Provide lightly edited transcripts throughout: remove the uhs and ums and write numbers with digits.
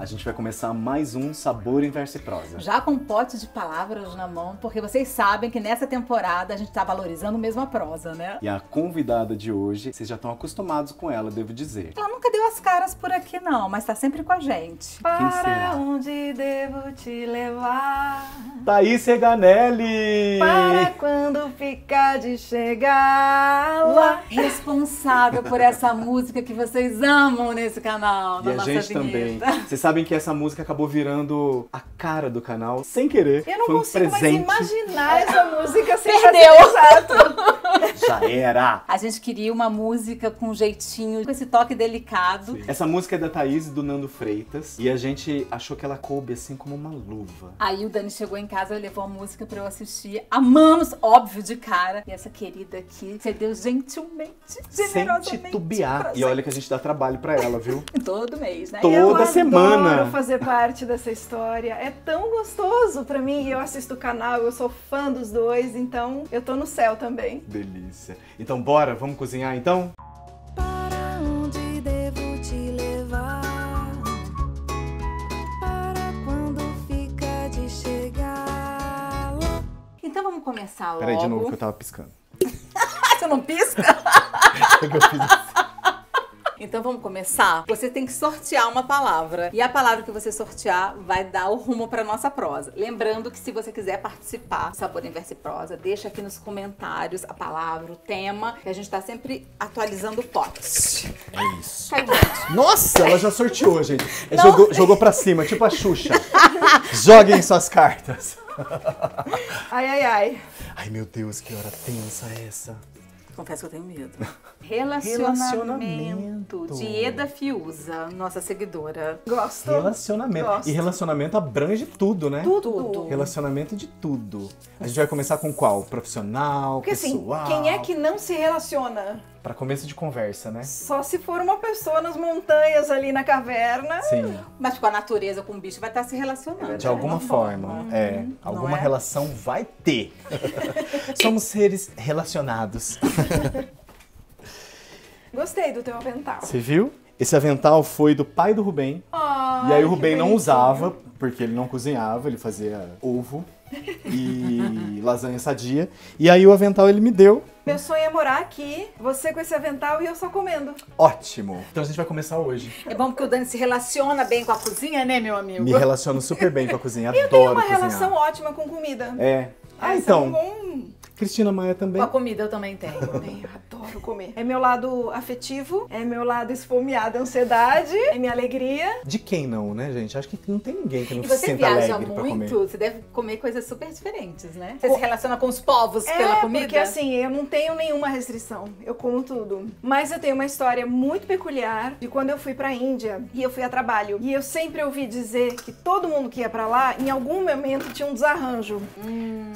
gente vai começar mais um Sabor em Verso e Prosa. Já com um pote de palavras na mão, porque vocês sabem que nessa temporada a gente tá valorizando mesmo a prosa, né? E a convidada de hoje, vocês já estão acostumados com ela, devo dizer. Ela nunca deu as caras por aqui não, mas tá sempre com a gente. Para onde devo te levar? Thaís Reganelli! Para quando ficar de chegar lá. Responsável por essa música que vocês amam nesse canal, E na a nossa gente vinheta. também. Vocês sabem que essa música acabou virando a cara do canal, sem querer. Eu não Foi um consigo mais presente. imaginar essa música sem Perdeu. fazer exato. Já era! A gente queria uma música com jeitinho, com esse toque delicado. Essa música é da Thaís e do Nando Freitas. E a gente achou que ela coube assim como uma luva. Aí o Dani chegou em casa e levou a música pra eu assistir. Amamos, óbvio, de cara. E essa querida aqui cedeu gentilmente, generosamente. Sem titubear. pra E olha que a gente dá trabalho pra ela, viu? todo mês, né? Toda Eu semana. adoro fazer parte dessa história. É tão gostoso pra mim. Eu assisto o canal, eu sou fã dos dois, então eu tô no céu também. Delícia. Então bora, vamos cozinhar então? Para onde devo te levar? Para quando fica de chegar lá. Então vamos começar logo. Peraí, de novo que eu tava piscando. Você não pisca? O que eu fiz assim? Então vamos começar? Você tem que sortear uma palavra. E a palavra que você sortear vai dar o rumo pra nossa prosa. Lembrando que se você quiser participar do Sabor em Verso e Prosa, deixa aqui nos comentários a palavra, o tema, que a gente tá sempre atualizando o pote. É isso. Cai, gente. Nossa, ela já sorteou, gente. Não. Jogou pra cima, tipo a Xuxa. Joguem suas cartas. Ai, ai, ai. Ai, meu Deus, que hora tensa essa. Confesso que eu tenho medo. Relacionamento. De Eda Fiuza, nossa seguidora. Gosto. Relacionamento. Gosto. E relacionamento abrange tudo, né? Tudo. Relacionamento de tudo. A gente vai começar com qual? Profissional, Porque assim, pessoal? quem é que não se relaciona? Pra começo de conversa, né? Só se for uma pessoa nas montanhas ali na caverna. Sim. Mas com a natureza, com o bicho, vai estar se relacionando. De alguma forma. É. Alguma é? relação vai ter. Somos seres relacionados. Gostei do teu avental. Você viu? Esse avental foi do pai do Rubem. Ai, E aí o que Rubem não bonitinho. usava, porque ele não cozinhava, ele fazia ovo e lasanha sadia. E aí o avental ele me deu. Meu sonho é morar aqui, você com esse avental e eu só comendo. Ótimo! Então a gente vai começar hoje. É bom porque o Dani se relaciona bem com a cozinha, né, meu amigo? Me relaciono super bem com a cozinha, Eu adoro tenho uma cozinhar. relação ótima com comida. É. Ah, Esse é um então, bom... Cristina Maia também. Com a comida eu também tenho. Eu adoro comer. É meu lado afetivo, é meu lado esfomeado, ansiedade, é minha alegria. De quem não, né, gente? Acho que não tem ninguém que não E se você sinta viaja alegre pra comer. muito, você deve comer coisas super diferentes, né? Você se relaciona com os povos pela comida? Porque assim, eu não tenho nenhuma restrição. Eu como tudo. Mas eu tenho uma história muito peculiar de quando eu fui pra Índia e eu fui a trabalho. E eu sempre ouvi dizer que todo mundo que ia pra lá, em algum momento tinha um desarranjo.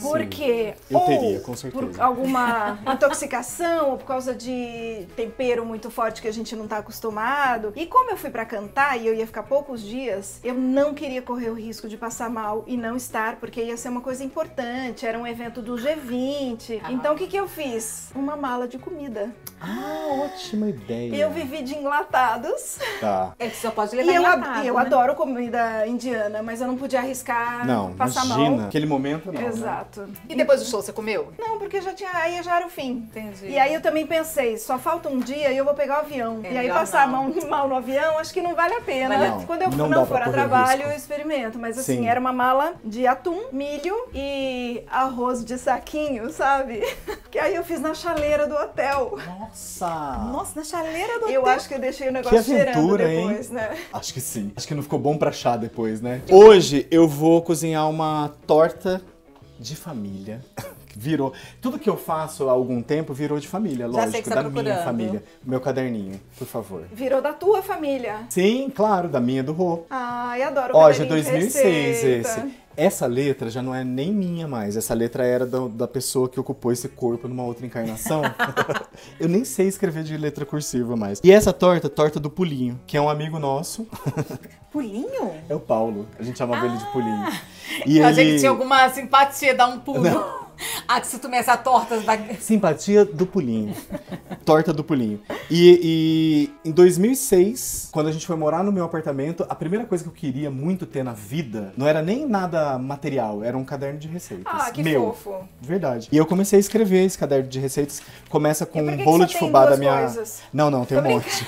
Porque Eu ou teria, com certeza. por alguma intoxicação ou por causa de tempero muito forte que a gente não tá acostumado. E como eu fui pra cantar e eu ia ficar poucos dias, eu não queria correr o risco de passar mal e não estar, porque ia ser uma coisa importante, era um evento do G20. Então o que eu fiz? Uma mala de comida. Ah, ótima ideia. Eu vivi de enlatados. Tá. É que só pode levar E eu, enlatado, eu né? adoro comida indiana, mas eu não podia arriscar Não, passar imagina. mal. Aquele momento não, né? Exato. E depois do show, você comeu? Não, porque aí já era o fim. Entendi. E aí eu também pensei, só falta um dia e eu vou pegar o avião. É, E aí melhor passar não. mal no avião, acho que não vale a pena. Vale não. Quando eu Não não, dá for pra a correr o trabalho, risco. eu experimento. Mas assim, Sim. era uma mala de atum, milho e arroz de saquinho, sabe? Que aí eu fiz na chaleira do hotel. Nossa! Nossa, na chaleira do Eu hotel. acho que eu deixei o Que negócio cheirando aventura, depois, hein? né? Acho que sim. Acho que não ficou bom pra chá depois, né? Hoje eu vou cozinhar uma torta de família. Virou. Tudo que eu faço há algum tempo virou de família, Já sei lógico. que você Da tá minha procurando. família. Meu caderninho, por favor. Virou da tua família. Sim, claro, da minha do Rô. Ai, adoro o Ó, já é caderninho de 2006 receita. esse. Essa letra já não é nem minha mais. Essa letra era da pessoa que ocupou esse corpo numa outra encarnação. Eu nem sei escrever de letra cursiva mais. E essa torta do Pulinho, que é um amigo nosso. Pulinho? É o Paulo. A gente chamava ele de Pulinho. E Eu achei que tinha alguma simpatia, dar um pulo. Não. Ah, que se tu começar tortas da... Simpatia do pulinho. Torta do pulinho. E em 2006, quando a gente foi morar no meu apartamento, a primeira coisa que eu queria muito ter na vida não era nem nada material, era um caderno de receitas. Ah, que meu. fofo. Verdade. E eu comecei a escrever esse caderno de receitas. Começa com E por que um que bolo só de tem fubá da duas minha... coisas? Não, tem um monte.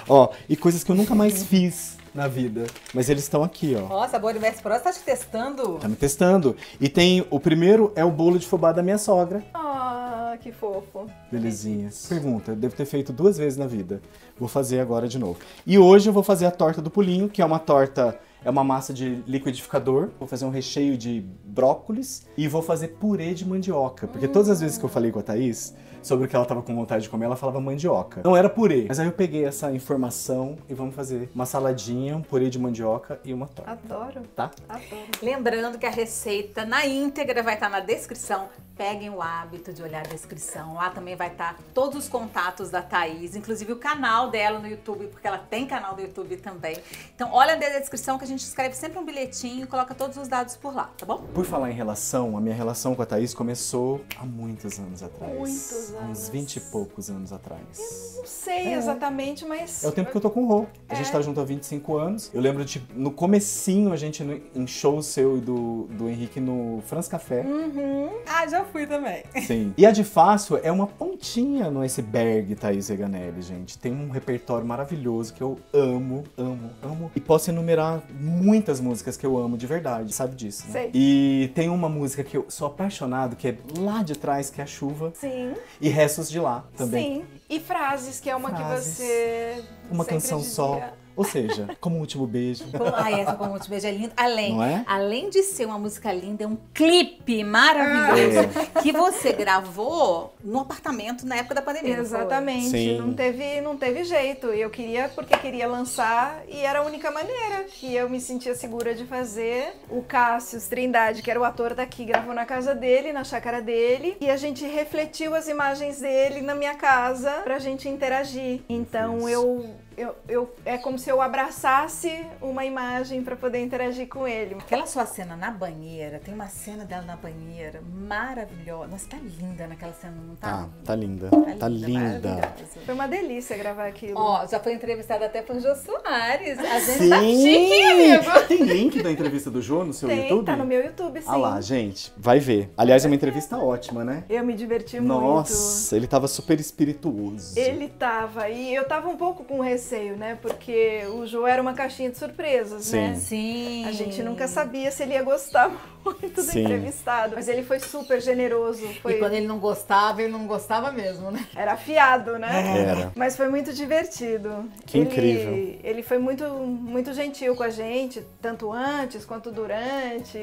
Ó, e coisas que eu nunca mais fiz na vida. Mas eles estão aqui, ó. Nossa, a Sabor Universo Prosa tá te testando. Tá me testando. E tem, o primeiro é o bolo de fubá da minha sogra. Ah, que fofo. Belezinha. Pergunta, devo ter feito 2 vezes na vida. Vou fazer agora de novo. E hoje eu vou fazer a torta do pulinho, que é uma torta... É uma massa de liquidificador, vou fazer um recheio de brócolis e vou fazer purê de mandioca. Porque todas as vezes que eu falei com a Thaís sobre o que ela tava com vontade de comer, ela falava mandioca. Não era purê. Mas aí eu peguei essa informação e vamos fazer uma saladinha, um purê de mandioca e uma torta. Adoro. Tá? Adoro. Lembrando que a receita na íntegra vai estar na descrição. Peguem o hábito de olhar a descrição. Lá também vai estar todos os contatos da Thaís, inclusive o canal dela no YouTube, porque ela tem canal no YouTube também. Então olha na descrição que a gente escreve sempre um bilhetinho e coloca todos os dados por lá, tá bom? Por falar em relação, a minha relação com a Thaís começou há muitos anos atrás. Muitos anos. Uns 20 e poucos anos atrás. Não sei exatamente, mas... É o tempo que eu tô com o Rô. A gente tá junto há 25 anos. Eu lembro de, no comecinho, a gente em show seu e do Henrique no France Café. Ah, já fui também. Sim. E a de Fácil é uma pontinha no iceberg, Thaís Reganelli, gente. Tem um repertório maravilhoso que eu amo, amo, amo. E posso enumerar muitas músicas que eu amo de verdade, sabe disso, né? Sei. E tem uma música que eu sou apaixonado, que é lá de trás, que é a Chuva. Sim, E Restos de Lá também. sim. E frases, que é uma Frases. que você Uma sempre canção dizia. só. Ou seja, como o último beijo. Ai, essa Como Eu Te Beijo é linda. Não é? Além de ser uma música linda, é um clipe maravilhoso que você gravou no apartamento na época da pandemia. não foi? Exatamente, Sim. não teve jeito. Eu queria porque queria lançar e era a única maneira que eu me sentia segura de fazer. O Cássio Trindade, que era o ator daqui, gravou na casa dele, na chácara dele, e a gente refletiu as imagens dele na minha casa pra gente interagir. Então é como se eu abraçasse uma imagem pra poder interagir com ele. Aquela sua cena na banheira, tem uma cena dela na banheira maravilhosa. Nossa, tá linda naquela cena, não tá? Tá linda. Tá linda. Maravilhosa. Foi uma delícia gravar aquilo. Ó, já foi entrevistada até por Jô Soares. A gente Sim! tá chique, amigo. Tem link da entrevista do Jô no seu YouTube? Tá no meu YouTube, sim. Ah lá, gente, vai ver. Aliás, é uma entrevista ótima, né? Eu me diverti muito. Nossa, ele tava super espirituoso. Ele tava, e eu tava um pouco com receio, né? Porque o Jô era uma caixinha de surpresas, Sim. né? Sim. A gente nunca sabia se ele ia gostar muito do Sim. entrevistado. Mas ele foi super generoso. E quando ele não gostava mesmo, né? Era afiado, né? Era. Mas foi muito divertido. Que incrível. Ele foi muito, muito gentil com a gente, tanto antes quanto durante.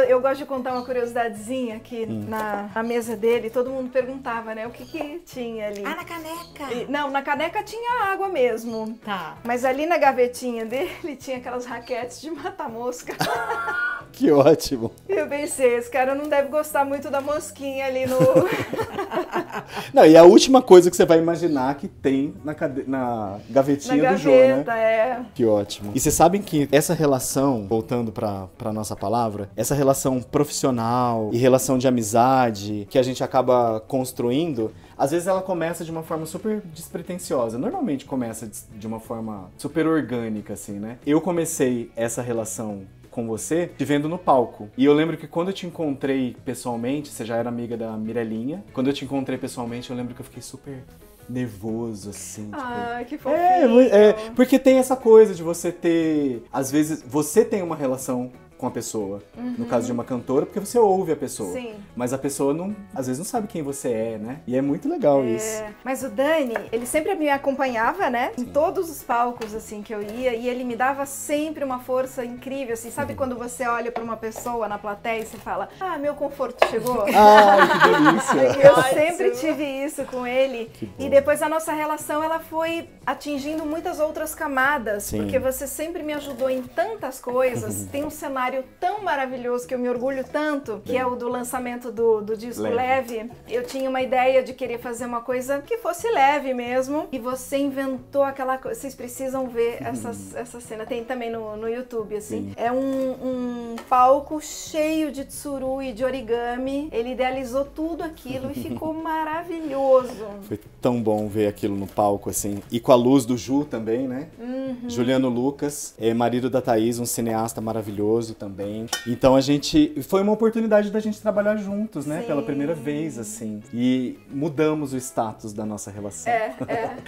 Eu gosto de contar uma curiosidadezinha que na mesa dele, todo mundo perguntava, né? O que tinha ali. Ah, na caneca. Não, na caneca tinha água mesmo. Tá. Mas ali na gavetinha dele tinha aquelas raquetes de matar mosca. Que ótimo. E eu pensei, esse cara não deve gostar muito da mosquinha ali no... Não, e a última coisa que você vai imaginar que tem na gavetinha na do Jô, né? gaveta, é. Que ótimo. E vocês sabem que essa relação, voltando pra nossa palavra, essa relação profissional e relação de amizade que a gente acaba construindo, às vezes ela começa de uma forma super despretensiosa. Normalmente começa de uma forma super orgânica, assim, né? Eu comecei essa relação com você, te vendo no palco. E eu lembro que quando eu te encontrei pessoalmente, você já era amiga da Mirelinha, quando eu te encontrei pessoalmente, eu lembro que eu fiquei super nervoso, assim. Ai, que fofinho. Porque tem essa coisa de você ter... Às vezes, você tem uma relação com a pessoa. No caso de uma cantora, porque você ouve a pessoa. Sim. Mas a pessoa, às vezes, não sabe quem você é, né? E é muito legal isso. Mas o Dani, ele sempre me acompanhava, né? Em todos os palcos, assim, que eu ia. E ele me dava sempre uma força incrível, assim. Sabe quando você olha pra uma pessoa na plateia e você fala, meu conforto chegou? Ai, que delícia! Eu sempre tive isso com ele. E depois a nossa relação, ela foi atingindo muitas outras camadas. Sim. Porque você sempre me ajudou em tantas coisas. Tem um cenário aniversário tão maravilhoso, que eu me orgulho tanto, que é o do lançamento do disco Leve. Eu tinha uma ideia de querer fazer uma coisa que fosse leve mesmo, e você inventou aquela coisa. Vocês precisam ver essa cena, tem também no YouTube, assim. Sim. É um palco cheio de tsuru e de origami. Ele idealizou tudo aquilo e ficou maravilhoso. Foi tão bom ver aquilo no palco, assim. E com a luz do Ju também, né? Juliano Lucas, marido da Thaís, um cineasta maravilhoso também. Então foi uma oportunidade da gente trabalhar juntos, né? Sim. Pela primeira vez, assim. E mudamos o status da nossa relação.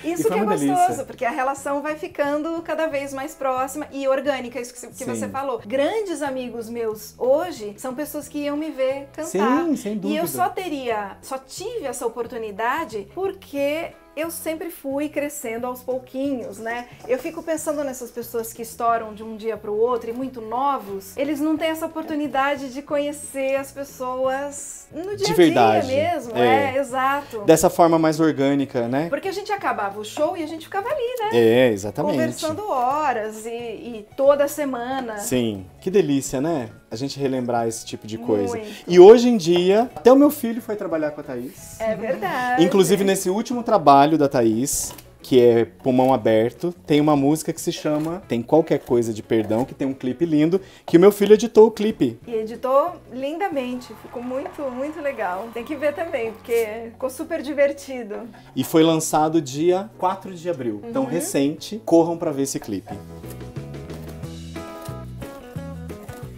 Isso que é gostoso, porque a relação vai ficando cada vez mais próxima e orgânica, isso que você falou. Grandes amigos meus hoje são pessoas que iam me ver cantar. Sim, sem dúvida. E eu só tive essa oportunidade porque eu sempre fui crescendo aos pouquinhos, né? Eu fico pensando nessas pessoas que estouram de um dia para o outro e muito novos, eles não têm essa oportunidade de conhecer as pessoas no dia a dia mesmo. Exato. Dessa forma mais orgânica, né? Porque a gente acabava o show e a gente ficava ali, né? Exatamente. Conversando horas e toda semana. Sim, que delícia, né? A gente relembrar esse tipo de coisa. Muito. E hoje em dia, até o meu filho foi trabalhar com a Thaís. É verdade. Inclusive, nesse último trabalho da Thaís, que é Pulmão Aberto, tem uma música que se chama Tem Qualquer Coisa de Perdão, que tem um clipe lindo, que o meu filho editou o clipe. E editou lindamente, ficou muito, muito legal. Tem que ver também, porque ficou super divertido. E foi lançado dia 4 de abril, então recente. Corram pra ver esse clipe.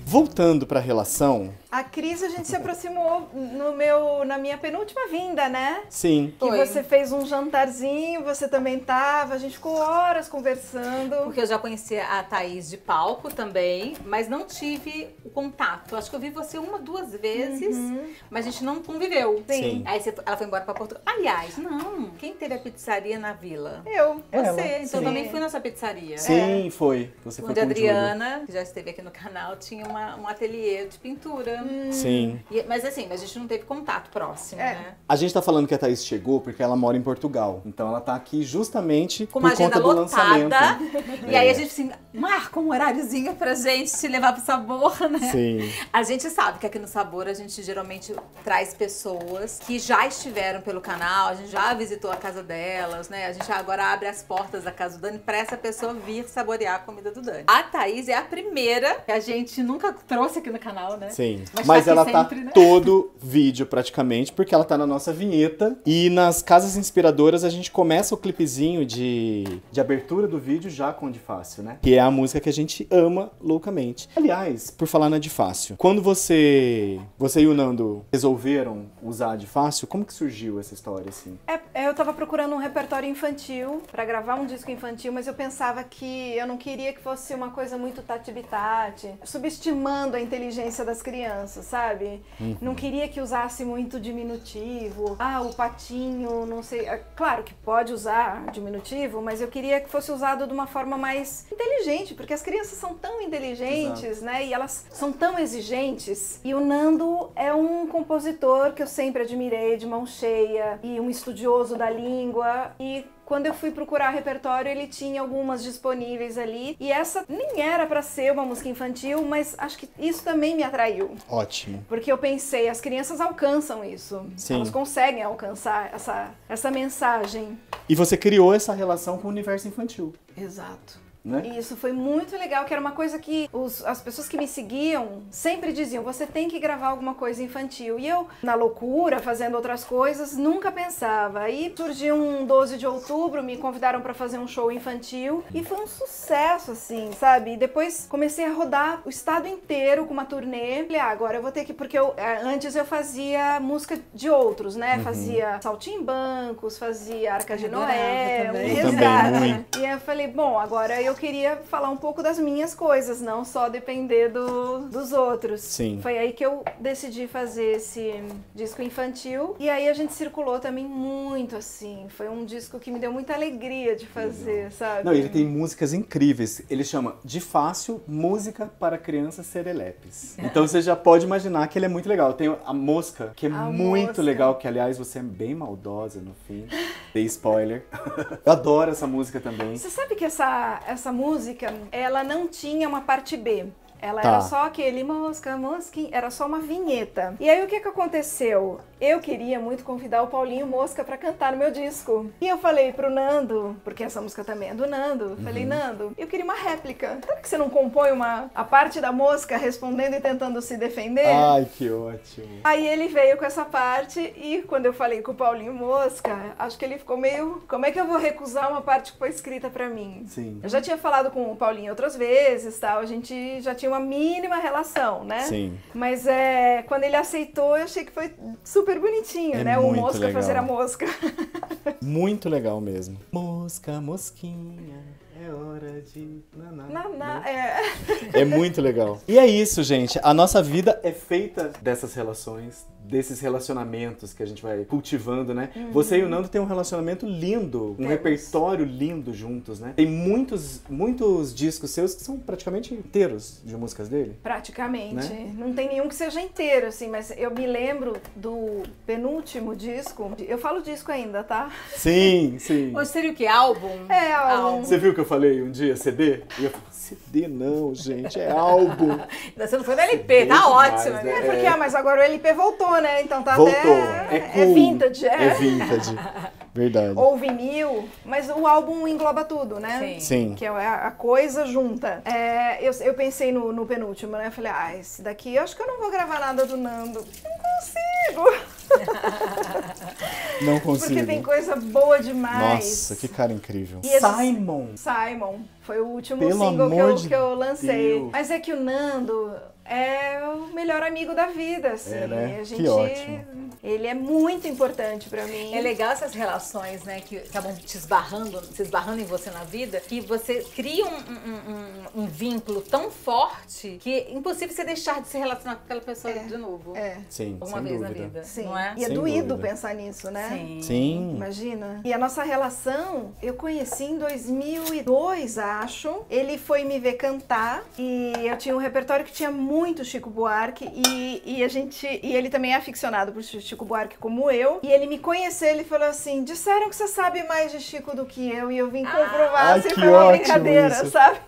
Voltando pra relação... A Cris, a gente se aproximou na minha penúltima vinda, né? Sim. Que você fez um jantarzinho, você também tava, a gente ficou horas conversando. Porque eu já conhecia a Thaís de palco também, mas não tive o contato. Acho que eu vi você 1, 2 vezes, mas a gente não conviveu. Sim. Aí ela foi embora pra Portugal. Aliás, não. Quem teve a pizzaria na vila? Eu. Você. Então Sim. também fui na sua pizzaria. Sim, foi. Você foi onde com a Adriana, que já esteve aqui no canal, tinha um ateliê de pintura. Sim. Mas assim, a gente não teve contato próximo, né? A gente tá falando que a Thaís chegou porque ela mora em Portugal. Então ela tá aqui justamente com uma por conta agenda do lançamento. E aí a gente assim, marca um horáriozinho pra gente te levar pro Sabor, né? Sim. A gente sabe que aqui no Sabor a gente geralmente traz pessoas que já estiveram pelo canal, a gente já visitou a casa delas, né? A gente agora abre as portas da casa do Dani pra essa pessoa vir saborear a comida do Dani. A Thaís é a primeira que a gente nunca trouxe aqui no canal, né? Sim. Mas ela sempre, tá, né? Todo vídeo praticamente, porque ela tá na nossa vinheta. E nas Casas Inspiradoras a gente começa o clipezinho de abertura do vídeo já com De Fácil, né? Que é a música que a gente ama loucamente. Aliás, por falar na De Fácil, quando você e o Nando resolveram usar a De Fácil, como que surgiu essa história, assim? Eu tava procurando um repertório infantil pra gravar um disco infantil, mas eu pensava que eu não queria que fosse uma coisa muito tati-bitate, subestimando a inteligência das crianças, sabe? Não queria que usasse muito diminutivo. O patinho, não sei. Claro que pode usar diminutivo, mas eu queria que fosse usado de uma forma mais inteligente, porque as crianças são tão inteligentes, né? E elas são tão exigentes. E o Nando é um compositor que eu sempre admirei, de mão cheia, e um estudioso da língua. E quando eu fui procurar repertório, ele tinha algumas disponíveis ali. E essa nem era pra ser uma música infantil, mas acho que isso também me atraiu. Ótimo. Porque eu pensei, as crianças alcançam isso. Sim. Elas conseguem alcançar essa mensagem. E você criou essa relação com o universo infantil. Exato. Né? E isso foi muito legal, que era uma coisa que as pessoas que me seguiam sempre diziam, você tem que gravar alguma coisa infantil. E eu, na loucura, fazendo outras coisas, nunca pensava. Aí surgiu um 12 de outubro, me convidaram pra fazer um show infantil e foi um sucesso, assim, sabe? E depois comecei a rodar o estado inteiro com uma turnê. Falei, agora eu vou ter que... Porque antes eu fazia música de outros, né? Fazia Saltimbancos, fazia Arca de Noé. Muito. E eu falei, bom, agora eu queria falar um pouco das minhas coisas, não só depender dos outros. Sim. Foi aí que eu decidi fazer esse disco infantil. E aí a gente circulou também muito, assim. Foi um disco que me deu muita alegria de fazer, sabe? Não, ele tem músicas incríveis. Ele chama De Fácil, Música para Crianças Serelepes. Então você já pode imaginar que ele é muito legal. Tem a Mosca, que é muito legal, que aliás você é bem maldosa no fim. Dei spoiler. Eu adoro essa música também. Você sabe que essa música, ela não tinha uma parte B. Ela Tá. era só aquele mosca, mosquinha, era só uma vinheta. E aí o que aconteceu? Eu queria muito convidar o Paulinho Mosca pra cantar no meu disco. E eu falei pro Nando, porque essa música também é do Nando, falei, Nando, eu queria uma réplica. Será que você não compõe a parte da mosca respondendo e tentando se defender? Ai, que ótimo. Aí ele veio com essa parte e quando eu falei com o Paulinho Mosca, acho que ele ficou meio... Como é que eu vou recusar uma parte que foi escrita pra mim? Sim. Eu já tinha falado com o Paulinho outras vezes, tal, a gente já tinha uma mínima relação, né? Sim. Mas quando ele aceitou, eu achei que foi super bonitinho, É né? O muito Mosca legal. fazer a mosca. Muito legal mesmo. Mosca, mosquinha, é hora de... Naná, É muito legal. E é isso, gente. A nossa vida é feita dessas relações, desses relacionamentos que a gente vai cultivando, né? Você e o Nando têm um relacionamento lindo, um Temos. repertório lindo juntos, né? Tem muitos discos seus que são praticamente inteiros de músicas dele. Praticamente. Né? Não tem nenhum que seja inteiro, assim, mas eu me lembro do penúltimo disco. Eu falo disco ainda, tá? Sim, sim. Hoje seria o quê? Álbum? É, álbum. Você viu que eu falei um dia CD? E eu falei, CD não, gente, é álbum. Você não foi no LP, tá demais, ótimo. né? Né? Porque, mas agora o LP voltou, né? Então tá Voltou. até... É cool. vintage, É vintage. Verdade. Ou vinil, mas o álbum engloba tudo, né? Sim. Sim. Que é a coisa junta. Eu pensei no penúltimo, né? Eu falei, esse daqui eu acho que eu não vou gravar nada do Nando. Não consigo! Não consigo. Porque tem coisa boa demais. Nossa, que cara incrível. E esses- Simon. Simon. Foi o último Pelo single amor de que eu lancei. Deus. Mas é que o Nando é o melhor amigo da vida, assim. É, né? A gente, Que ótimo. Ele é muito importante pra mim. É legal essas relações, né, que acabam se esbarrando em você na vida, que você cria um vínculo tão forte que é impossível você deixar de se relacionar com aquela pessoa de novo. Sim, Uma sem vez dúvida. na vida, Sim. não é? E é Sem doído dúvida. pensar nisso, né? Sim. Sim. Imagina. E a nossa relação, eu conheci em 2002, acho. Ele foi me ver cantar e eu tinha um repertório que tinha muito Chico Buarque e ele também é aficionado por Chico Buarque como eu. E ele me conheceu, ele falou assim, disseram que você sabe mais de Chico do que eu e eu vim comprovar, Ai, assim, que foi uma ótimo brincadeira, isso. sabe?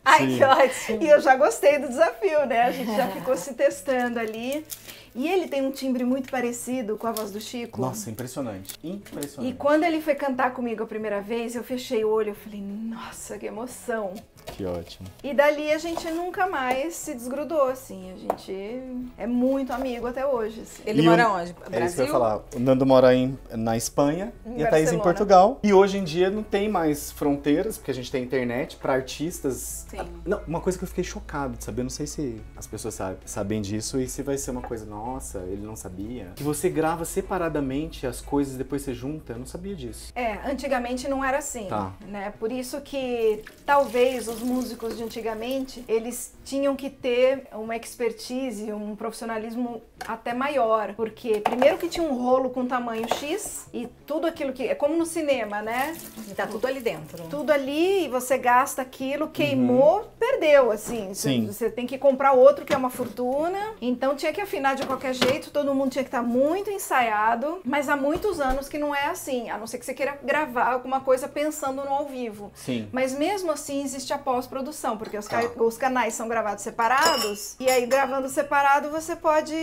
Ai, Sim. que ótimo. E eu já gostei do desafio, né? A gente já ficou se testando ali. E ele tem um timbre muito parecido com a voz do Chico. Nossa, impressionante. E Impressionante. quando ele foi cantar comigo a primeira vez, eu fechei o olho, eu falei, nossa, que emoção. Que ótimo. E dali a gente nunca mais se desgrudou, assim, a gente é muito amigo até hoje, assim. Ele E mora o- onde? É isso que eu Brasil? ia falar. O Nando mora na Espanha Em e a Thaís em Barcelona. Portugal. E hoje em dia não tem mais fronteiras, porque a gente tem internet para artistas. Sim. Não, uma coisa que eu fiquei chocado de saber, não sei se as pessoas sabem disso e se vai ser uma coisa, nossa, ele não sabia. Que você grava separadamente as coisas e depois você junta, eu não sabia disso. Antigamente não era assim, Tá. né? Por isso que talvez os músicos de antigamente, eles tinham que ter uma expertise, um profissionalismo até maior, porque primeiro que tinha um rolo com tamanho X e tudo aquilo que é como no cinema, né? E tá tudo ali dentro. Tudo ali e você gasta aquilo, queimou, perdeu, assim. Sim. Você tem que comprar outro que é uma fortuna. Então tinha que afinar de qualquer jeito, todo mundo tinha que estar muito ensaiado, mas há muitos anos que não é assim, a não ser que você queira gravar alguma coisa pensando no ao vivo. Sim. Mas mesmo assim existe a pós-produção, porque os canais são gravados separados, e aí gravando separado você pode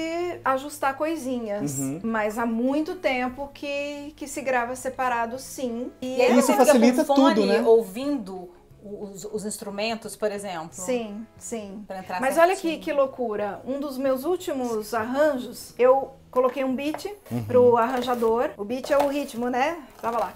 ajustar coisinhas. Mas há muito tempo que se grava separado, sim. E aí Isso você fica facilita com fone, tudo, né? ouvindo os instrumentos, por exemplo. Sim, sim. Pra entrar Mas olha certinho. que loucura. Um dos meus últimos arranjos, eu coloquei um beat pro arranjador. O beat é o ritmo, né? Tava lá.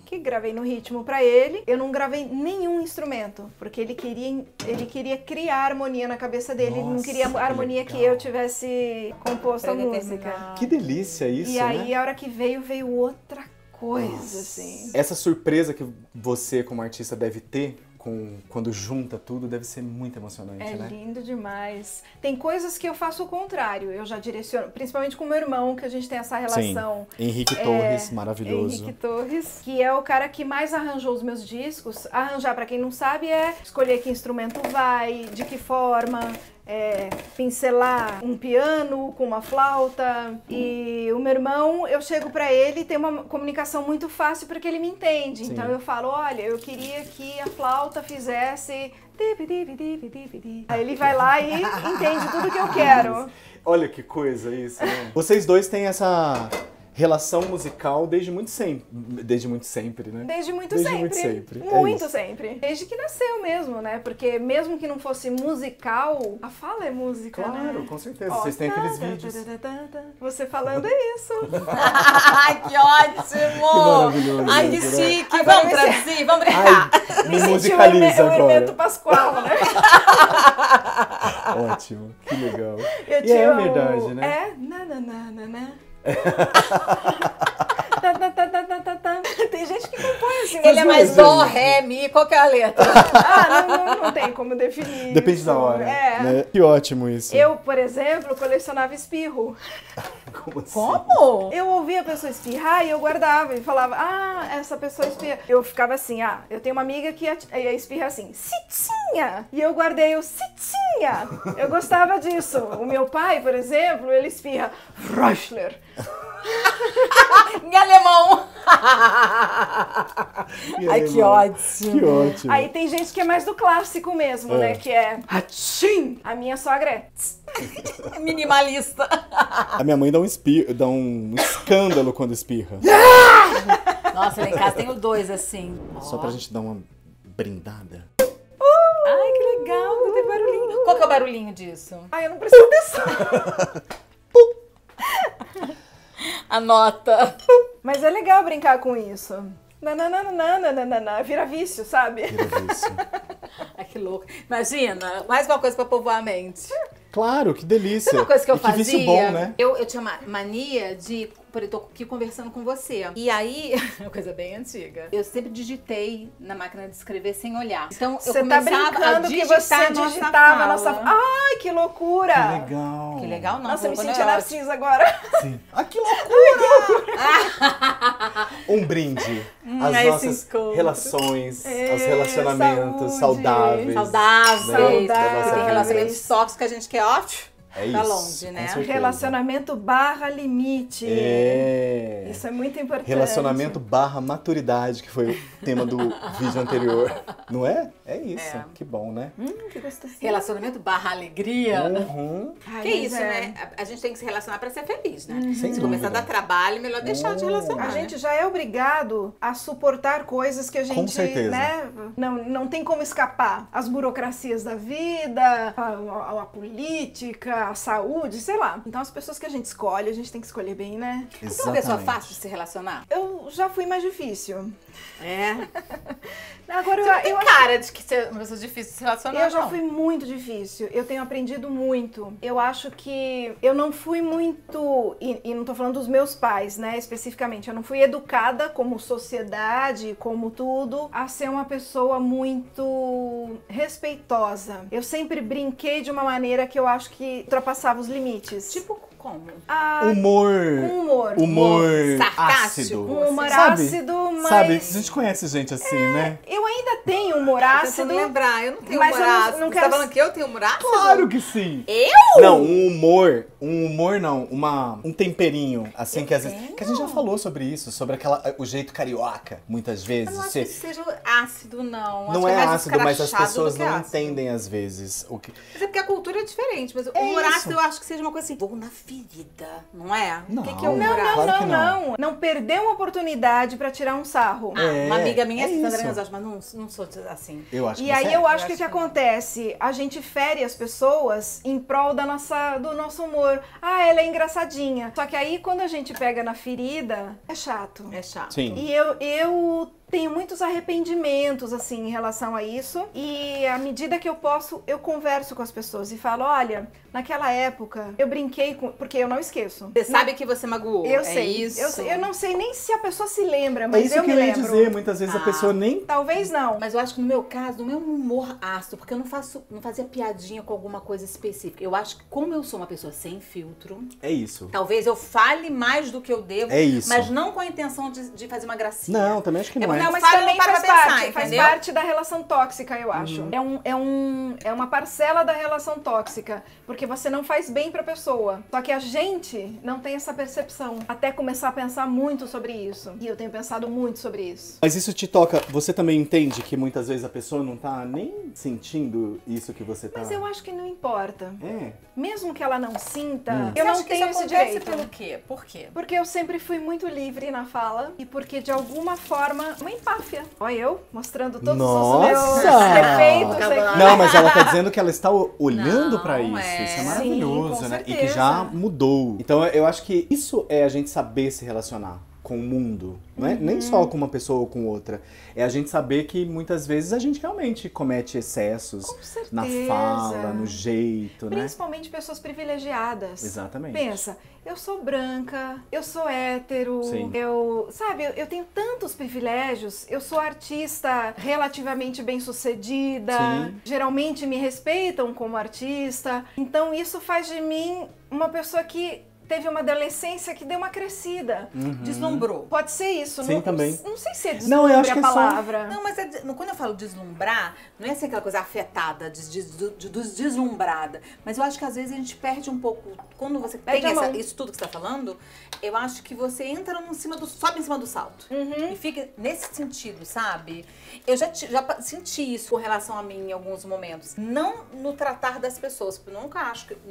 Que gravei no ritmo pra ele. Eu não gravei nenhum instrumento, porque ele queria criar harmonia na cabeça dele. Ele não Nossa, queria a que harmonia que legal. eu tivesse composto a música. Predeterminado. Que delícia isso, E aí, né? a hora que veio outra coisa, assim. Essa surpresa que você, como artista, deve ter quando junta tudo, deve ser muito emocionante, É né? lindo demais. Tem coisas que eu faço o contrário. Eu já direciono, principalmente com meu irmão, que a gente tem essa relação. Sim. Henrique Torres, maravilhoso. Henrique Torres, que é o cara que mais arranjou os meus discos. Arranjar, pra quem não sabe, é escolher que instrumento vai, de que forma, pincelar um piano com uma flauta. E o meu irmão, eu chego pra ele e tem uma comunicação muito fácil porque ele me entende. Sim. Então eu falo, olha, eu queria que a flauta fizesse Aí ele vai lá e entende tudo que eu quero. Olha que coisa isso, né? Vocês dois têm essa relação musical desde muito sempre. Desde muito sempre, né? Desde muito Desde sempre. muito sempre. Muito isso. sempre. Desde que nasceu mesmo, né? Porque mesmo que não fosse musical, a fala é música, Claro, né? com certeza. Ó, Vocês têm aqueles vídeos. Você falando isso. Ai, que ótimo! Que maravilhoso, Ai, que né? chique! Agora Vamos traduzir, vamos brincar. Ai, me senti musicaliza o agora. elemento pascual, né? Ótimo, que legal. Eu E tinha é verdade, né? É, Tem gente que compõe assim. Ele é mais gente. dó, ré, mi, qual que é a letra? Não tem como definir. Depende isso. da hora. É. Né? Que ótimo isso. Eu, por exemplo, colecionava espirro. Como assim? Como? Eu ouvia a pessoa espirrar e eu guardava e falava, essa pessoa espirra. Eu ficava assim, eu tenho uma amiga que ia espirrar assim, Citinha! E eu guardei o Citinha. Eu gostava disso. O meu pai, por exemplo, ele espirra, Röchler. Em alemão. E Ai, aí, que mano? ótimo. Que ótimo. Aí tem gente que é mais do clássico mesmo, né? Que é Hatchim. A minha sogra é tss. Minimalista. A minha mãe dá um escândalo quando espirra. Nossa, lá em casa tenho dois assim. Só pra gente dar uma brindada. Ai, que legal, não tem barulhinho. Qual que é o barulhinho disso? Ai, eu não prestei atenção. Anota. Mas é legal brincar com isso. Nananana, vira vício, sabe? Vira isso. Ai, que louco. Imagina, mais uma coisa pra povoar a mente. Claro, que delícia. Sabe uma coisa que eu E fazia? vício bom, né? Eu tinha mania de... Por eu tô aqui conversando com você. E aí, uma coisa bem antiga. Eu sempre digitei na máquina de escrever sem olhar. Então, eu Você tá começava a brincando que digitar você a nossa digitava a fala. nossa... Ai, que loucura! Que legal. Que legal, não. Nossa, eu me quando senti eu era Narcisa agora. Sim. Ah, que loucura! Um brinde às esse nossas encontro. relações, aos relacionamentos saúde. saudáveis. Saudáveis. Né? Saudáveis. Da nossa Tem vida. relacionamentos tóxicos que a gente quer, ó, É pra isso, longe, né? com certeza. Relacionamento barra limite. É. Isso é muito importante. Relacionamento barra maturidade, que foi o tema do vídeo anterior. Não é? É isso. É. Que bom, né? Que gostosinho. Relacionamento barra alegria. Uhum. Ai, Que mas isso, é. né? A gente tem que se relacionar pra ser feliz, né? Sem Se começar a dúvida. dar trabalho, melhor deixar de relacionar. A gente já é obrigado a suportar coisas que a gente, certeza. né, não tem como escapar. As burocracias da vida, a política, a saúde, sei lá. Então as pessoas que a gente escolhe, a gente tem que escolher bem, né? Você é uma pessoa fácil de se relacionar? Eu já fui mais difícil. É. Agora Você não tem eu cara de que você é uma pessoa difícil de se relacionar, Eu já não. fui muito difícil, eu tenho aprendido muito. Eu acho que eu não fui muito, e não tô falando dos meus pais, né, especificamente, eu não fui educada como sociedade, como tudo, a ser uma pessoa muito respeitosa. Eu sempre brinquei de uma maneira que eu acho que ultrapassava os limites. Tipo como? Humor. Com humor. Humor Sarcástico. ácido. Um humor Sabe? ácido, mas... Sabe, a gente conhece gente assim, né? Eu ainda tenho humor Tô ácido. tentando lembrar, eu não tenho Mas humor eu não ácido. quero- Você tá falando que eu tenho humor ácido? Claro que sim. Eu? Não, um humor não, um temperinho, assim, que às vezes... tenho? Que a gente já falou sobre isso, sobre o jeito carioca, muitas Eu vezes. não acho Você- que seja ácido, não. não Acho que é mais ácido, mas as escrachado pessoas do que não ácido. entendem às vezes o que... Mas é porque a cultura é diferente. Mas o humor isso. ácido eu acho que seja uma coisa assim, vou na ferida, não é? Não. O que é o humor Não, ácido? Claro que Não perder uma oportunidade pra tirar um sarro. É, Uma amiga minha é é Sandra isso. Renzotti, mas não sou assim. Eu acho que E aí você eu é. acho que o que acontece? A gente fere as pessoas em prol do nosso humor. Ah, ela é engraçadinha. Só que aí quando a gente pega na ferida, é chato. É chato. Sim. E eu tenho muitos arrependimentos, assim, em relação a isso. E à medida que eu posso, eu converso com as pessoas e falo, olha, naquela época eu brinquei com... Porque eu não esqueço. Você sabe que você magoou. Eu é sei. Isso. Eu não sei nem se a pessoa se lembra, É mas isso eu que me eu ia lembro. dizer, muitas vezes a pessoa nem... Talvez não. Mas eu acho que no meu caso, não é um humor ácido, porque eu não fazia piadinha com alguma coisa específica. Eu acho que como eu sou uma pessoa sem filtro, É isso. talvez eu fale mais do que eu devo, É isso. mas não com a intenção de fazer uma gracinha. Não, também acho que não. É é. Não, mas fala, também não para faz pra pensar, parte. Faz entendeu? parte da relação tóxica, eu acho. É uma parcela da relação tóxica. Porque você não faz bem pra pessoa. Só que a gente não tem essa percepção. Até começar a pensar muito sobre isso. E eu tenho pensado muito sobre isso. Mas isso te toca, você também entende que muitas vezes a pessoa não tá nem sentindo isso que você tá... Mas eu acho que não importa. É. Mesmo que ela não sinta, Você eu não acha que tenho isso esse acontece direito. pelo quê? Por quê? Porque eu sempre fui muito livre na fala e porque de alguma forma, uma empáfia. Olha eu mostrando todos os meus Nossa! defeitos Acabou. aqui. Não, mas ela tá dizendo que ela está olhando Não, pra isso. é. Isso é Sim, maravilhoso, com né? E que certeza. já mudou. Então eu acho que isso é a gente saber se relacionar com o mundo. Não é nem só com uma pessoa ou com outra. É a gente saber que muitas vezes a gente realmente comete excessos Com certeza. na fala, no jeito, né? Principalmente pessoas privilegiadas. Exatamente. Pensa, eu sou branca, eu sou hétero, Sim. eu tenho tantos privilégios, eu sou artista relativamente bem-sucedida, Sim. geralmente me respeitam como artista, então isso faz de mim uma pessoa que teve uma adolescência que deu uma crescida. Deslumbrou. Pode ser isso, Sim, também. Não sei se é Não, eu acho deslumbre que a é só- palavra. Não, mas quando eu falo deslumbrar, não é assim aquela coisa afetada, deslumbrada. Mas eu acho que às vezes a gente perde um pouco. Quando você Perde tem a mão. isso tudo que você tá falando, eu acho que você entra sobe em cima do salto. E fica nesse sentido, sabe? Eu já senti isso com relação a mim em alguns momentos. Não no tratar das pessoas. Porque eu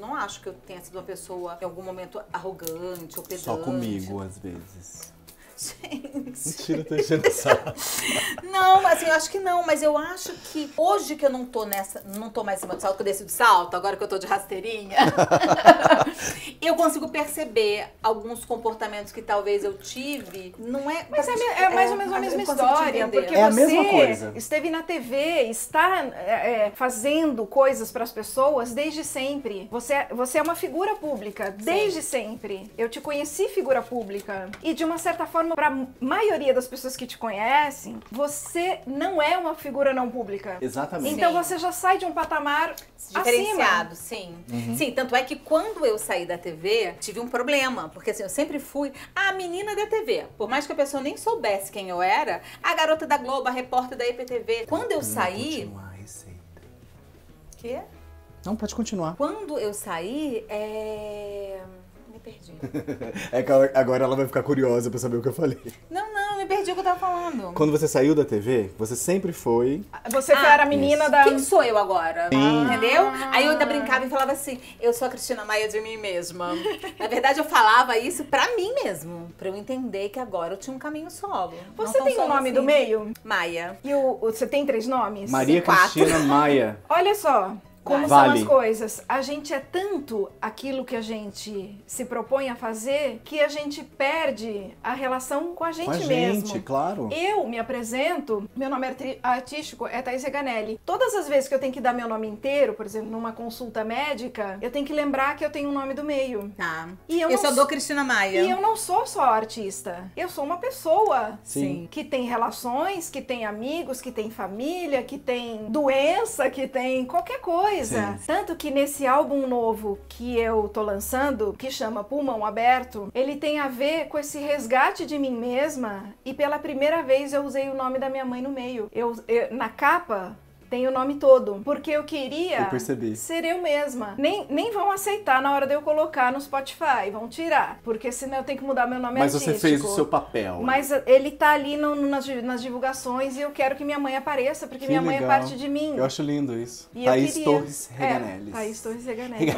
não acho que eu tenha sido uma pessoa em algum momento arrogante ou pedante. Só comigo, às vezes. Gente. Mentira, tô enchendo o saco. Não, assim, eu acho que não, mas eu acho que hoje que eu não tô mais em cima do salto, que eu desci do salto, agora que eu tô de rasteirinha, eu consigo perceber alguns comportamentos que talvez eu tive, não é... Mas é mais ou menos a mesma eu consigo te história, entender. porque É a você mesma coisa. esteve na TV, está fazendo coisas para as pessoas desde sempre. Você é uma figura pública desde sempre. Eu te conheci figura pública e de uma certa forma, para a maioria das pessoas que te conhecem, você não é uma figura não pública. Exatamente. Então Sim. você já sai de um patamar Diferenciado, acima. sim. Sim, tanto é que quando eu saí da TV, tive um problema. Porque assim, eu sempre fui a menina da TV. Por mais que a pessoa nem soubesse quem eu era, a garota da Globo, a repórter da IPTV. Quando eu saí... Continuar a receita. Quê? Não, pode continuar. Quando eu saí, me perdi. É que agora ela vai ficar curiosa pra saber o que eu falei. Não, me perdi o que eu tava falando. Quando você saiu da TV, você sempre foi... Você era a menina isso. da... Quem sou eu agora? Sim. Entendeu? Aí eu ainda brincava e falava assim, eu sou a Cristina Maia de mim mesma. Na verdade, eu falava isso pra mim mesmo. Pra eu entender que agora eu tinha um caminho solo. Você Não tão tem o solo nome assim. do meio? Maia. E você tem 3 nomes? Maria quatro. Cristina Maia. Olha só como Vale. são as coisas. A gente é tanto aquilo que a gente se propõe a fazer que a gente perde a relação com a gente Com a mesmo. gente, claro. Eu me apresento, meu nome artístico é Thaís Reganelli. Todas as vezes que eu tenho que dar meu nome inteiro, por exemplo, numa consulta médica, eu tenho que lembrar que eu tenho um nome do meio. Tá. E eu Eu não só dou Cristina Maia. E eu não sou só artista. Eu sou uma pessoa. Sim. Que tem relações, que tem amigos, que tem família, que tem doença, que tem qualquer coisa. Sim. Tanto que nesse álbum novo que eu tô lançando, que chama Pulmão Aberto, ele tem a ver com esse resgate de mim mesma e pela primeira vez eu usei o nome da minha mãe no meio. Na capa tem o nome todo, porque eu queria Eu percebi. ser eu mesma. Nem vão aceitar na hora de eu colocar no Spotify, vão tirar, porque senão eu tenho que mudar meu nome Mas artístico. você fez o seu papel. Mas ele tá ali nas divulgações e eu quero que minha mãe apareça, porque Que minha mãe legal. é parte de mim. Eu acho lindo isso. E Thaís eu queria... Torres Reganelli. Thaís Torres Reganelli.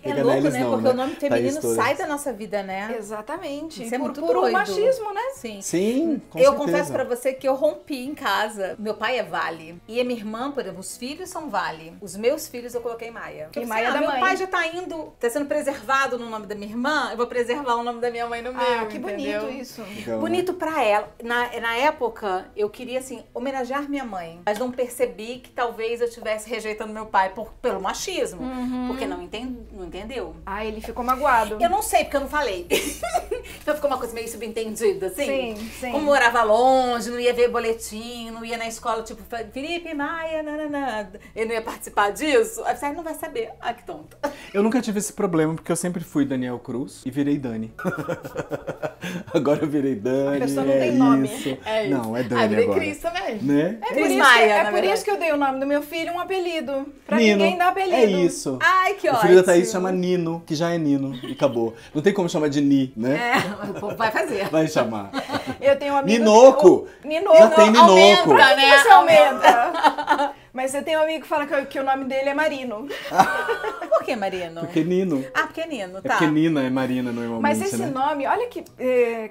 É louco, né? Porque o nome feminino sai da nossa vida, né? Exatamente. Isso é muito por um doido. machismo, né? Sim. Sim, com Eu certeza. confesso pra você que eu rompi em casa. Meu pai é Vale. E a minha irmã, por exemplo, os filhos são Vale. Os meus filhos eu coloquei Maia. E Eu Maia pensei, da meu mãe. pai já tá sendo preservado no nome da minha irmã, eu vou preservar o nome da minha mãe no meu, Ah, que entendeu? bonito isso. Legal, né? Bonito pra ela. Na época, eu queria, assim, homenagear minha mãe. Mas não percebi que talvez eu estivesse rejeitando meu pai pelo machismo. Porque não entendeu. Ah, ele ficou magoado. Eu não sei, porque eu não falei. Então ficou uma coisa meio subentendida, assim? Sim, sim. Como morava longe, não ia ver boletim, não ia na escola, tipo, Felipe Maia, nananã. Ele não ia participar disso? Aí você não vai saber. Ah, que tonta. Eu nunca tive esse problema, porque eu sempre fui Daniel Cruz e virei Dani. Agora eu virei Dani. A pessoa não tem nome. Isso. É isso. Não, é Dani Aí virei agora. Cris também. Né? É por, Cris isso, Maia, é na por verdade. isso que eu dei o nome do meu filho um apelido. Pra Nino. ninguém dar apelido. É isso. Ai, que O ótimo. filho da Thaís chama Nino, que já é Nino, e acabou. Não tem como chamar de Ni, né? É, o povo vai fazer. Vai chamar. Eu tenho um amigo... Ninoco! Ninoco. Já tem Ninoco. Aumenta, né? Você aumenta. Mas você tem um amigo que fala que o nome dele é Marino. Por que, Marino? Porque Nino. Ah, porque é Nino, É tá. porque Nina é Marina normalmente, Mas esse né? nome, olha que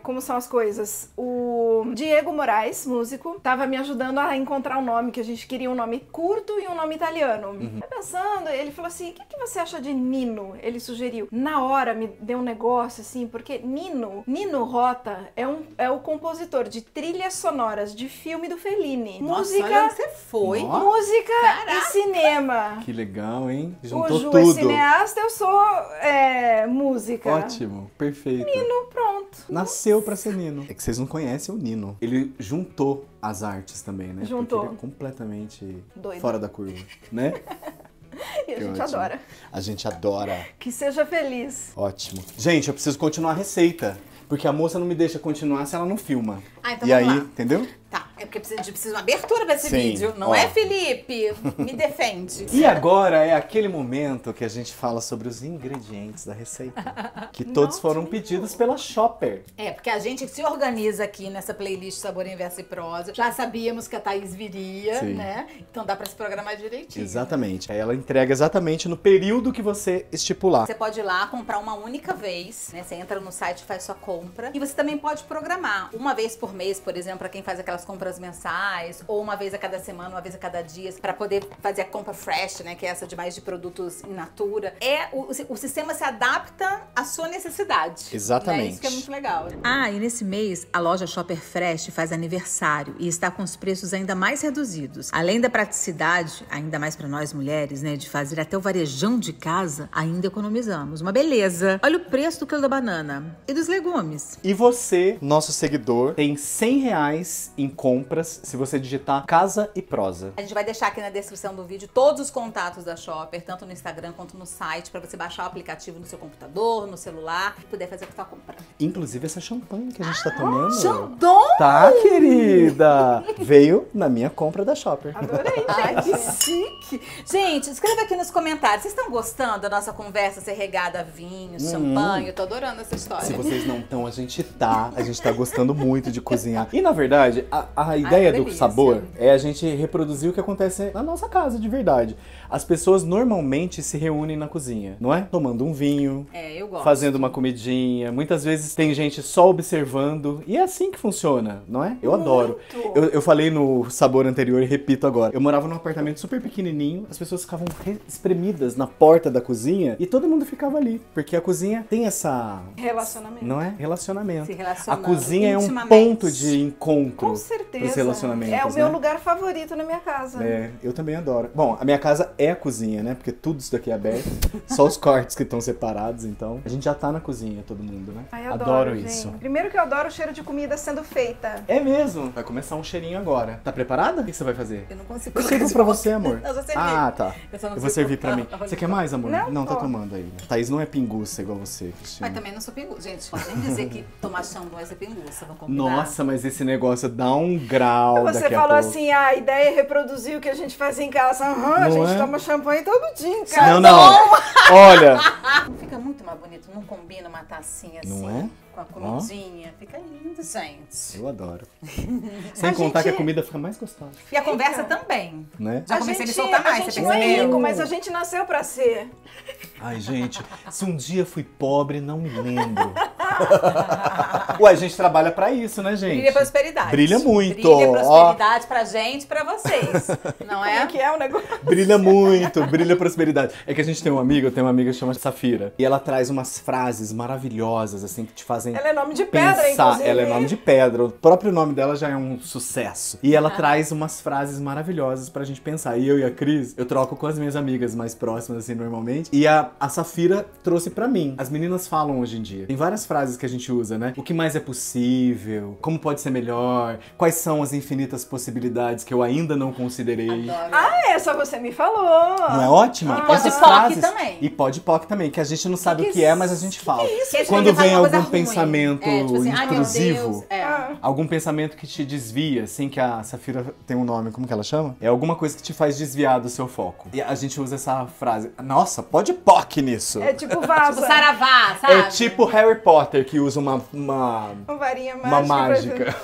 como são as coisas. O Diego Moraes, músico, tava me ajudando a encontrar um nome, que a gente queria um nome curto e um nome italiano. Uhum. Pensando, ele falou assim, o que você acha de Nino? Ele sugeriu. Na hora me deu um negócio assim, porque Nino Rota é o compositor de trilhas sonoras de filme do Fellini. Nossa, Música, olha onde você foi. Nossa. música Caraca. e cinema. Que legal, hein? O Juntou Ju é tudo. cineasta, eu sou música. Ótimo, perfeito. Nino, pronto. Nasceu pra ser Nino. É que vocês não conhecem o Nino. Ele juntou as artes também, né? Juntou. Porque ele é completamente Doido. fora da curva, né? E a Que gente ótimo. adora. A gente adora. Que seja feliz. Ótimo. Gente, eu preciso continuar a receita. Porque a moça não me deixa continuar se ela não filma. Ah, então e aí, vamos lá. entendeu? Tá, é porque a gente precisa de uma abertura pra esse Sim, vídeo. Não ó. é, Felipe? Me defende. E agora é aquele momento que a gente fala sobre os ingredientes da receita. Que todos foram pedidos pela Shopper. É, porque a gente se organiza aqui nessa playlist Sabor em Verso e Prosa. Já sabíamos que a Thaís viria, Sim. né? Então dá pra se programar direitinho. Exatamente. Aí ela entrega exatamente no período que você estipular. Você pode ir lá comprar uma única vez, né? Você entra no site, faz sua compra. E você também pode programar uma vez por mês, por exemplo, pra quem faz aquelas compras mensais, ou uma vez a cada semana, uma vez a cada dia, pra poder fazer a compra fresh, né? Que é essa de mais de produtos in natura. O sistema se adapta à sua necessidade. Exatamente. Né? Isso que é muito legal. Ah, e nesse mês a loja Shopper Fresh faz aniversário e está com os preços ainda mais reduzidos. Além da praticidade, ainda mais pra nós mulheres, né? De fazer até o varejão de casa, ainda economizamos. Uma beleza. Olha o preço do quilo da banana e dos legumes. E você, nosso seguidor, tem R$100 em compras se você digitar Casa e Prosa. A gente vai deixar aqui na descrição do vídeo todos os contatos da Shopper, tanto no Instagram quanto no site, pra você baixar o aplicativo no seu computador, no celular e poder fazer a sua compra. Inclusive essa champanhe que a gente tá tomando. Xandão! Tá, querida? Veio na minha compra da Shopper. Adorei, Ai, que gente. chique! Gente, escreva aqui nos comentários. Vocês estão gostando da nossa conversa ser regada a vinho, champanhe? Eu tô adorando essa história. Se vocês não estão, a gente tá gostando muito de cozinhar. E na verdade, a ideia do delícia. sabor é a gente reproduzir o que acontece na nossa casa, de verdade. As pessoas normalmente se reúnem na cozinha, não é? Tomando um vinho, É, eu gosto. fazendo uma comidinha. Muitas vezes tem gente só observando. E é assim que funciona, não é? Eu adoro. Eu falei no sabor anterior e repito agora. Eu morava num apartamento super pequenininho. As pessoas ficavam espremidas na porta da cozinha e todo mundo ficava ali. Porque a cozinha tem essa... Relacionamento. Não é? Relacionamento. Se A relacionando cozinha é um intimamente. ponto de encontro Com certeza. pros relacionamentos, É o meu né? lugar favorito na minha casa. É, eu também adoro. Bom, a minha casa é a cozinha, né? Porque tudo isso daqui é aberto. Só os quartos que estão separados, então. A gente já tá na cozinha, todo mundo, né? Ai, adoro gente. isso. Primeiro que eu adoro o cheiro de comida sendo feita. É mesmo. Vai começar um cheirinho agora. Tá preparada? O que você vai fazer? Eu não consigo Eu sirvo pra você, amor. Eu já servi. Ah, tá. Eu só não Eu vou sei servir cortar. pra mim. Você quer mais, amor? Não, tá ó. tomando aí. Thaís não é pinguça igual você, Mas Cristina. também não sou pinguça. Gente, podem dizer que tomar xandão é ser pinguça, vão combinar? Nossa, mas esse negócio dá um grau Você daqui a falou pouco. assim, a ideia é reproduzir o que a gente faz em casa. Aham, a Não gente é? toma champanhe todo dia em casa. Não. Olha, Não fica muito mais bonito, não combina uma tacinha assim, Não é? com a comidinha. Fica lindo, gente. eu adoro. Sem A contar que a gente- comida fica mais gostosa, E a conversa também. né? Já A comecei a me gente, soltar mais, a você gente não é percebeu? rico, mas a gente nasceu pra ser. Ai, gente, se um dia fui pobre, não me lembro. Ué, a gente trabalha pra isso, né, gente? Brilha prosperidade. Brilha muito. Brilha prosperidade pra gente e pra vocês. Não Como é? é que é o negócio? Brilha muito, brilha prosperidade. É que a gente tem uma amiga, eu tenho uma amiga que chama Safira. E ela traz umas frases maravilhosas, assim, que te fazem Ela é nome de pedra, pensar. inclusive. Ela é nome de pedra. O próprio nome dela já é um sucesso. E ela traz umas frases maravilhosas pra gente pensar. E eu e a Cris, eu troco com as minhas amigas mais próximas, assim, normalmente. E a Safira trouxe pra mim. As meninas falam hoje em dia. Tem várias frases que a gente usa, né? O que mais é possível? Como pode ser melhor? Quais são as infinitas possibilidades que eu ainda não considerei? Adoro. Ah, essa você me falou. Não é ótima? E pode Essas POC frases- também. E pode POC também, que a gente não sabe Que o que é, mas a gente fala. Que é isso? Quando Que fala vem uma coisa algum ruim. pensamento Tipo assim, ai, meu intrusivo, Deus. É. Ah, algum pensamento que te desvia, assim, que a Safira tem um nome, como que ela chama? É alguma coisa que te faz desviar do seu foco. E a gente usa essa frase. Nossa, pode POC nisso. é tipo vaza. Tipo saravá, sabe? É tipo Harry Potter, que usa uma Uma varinha mágica. uma mágica.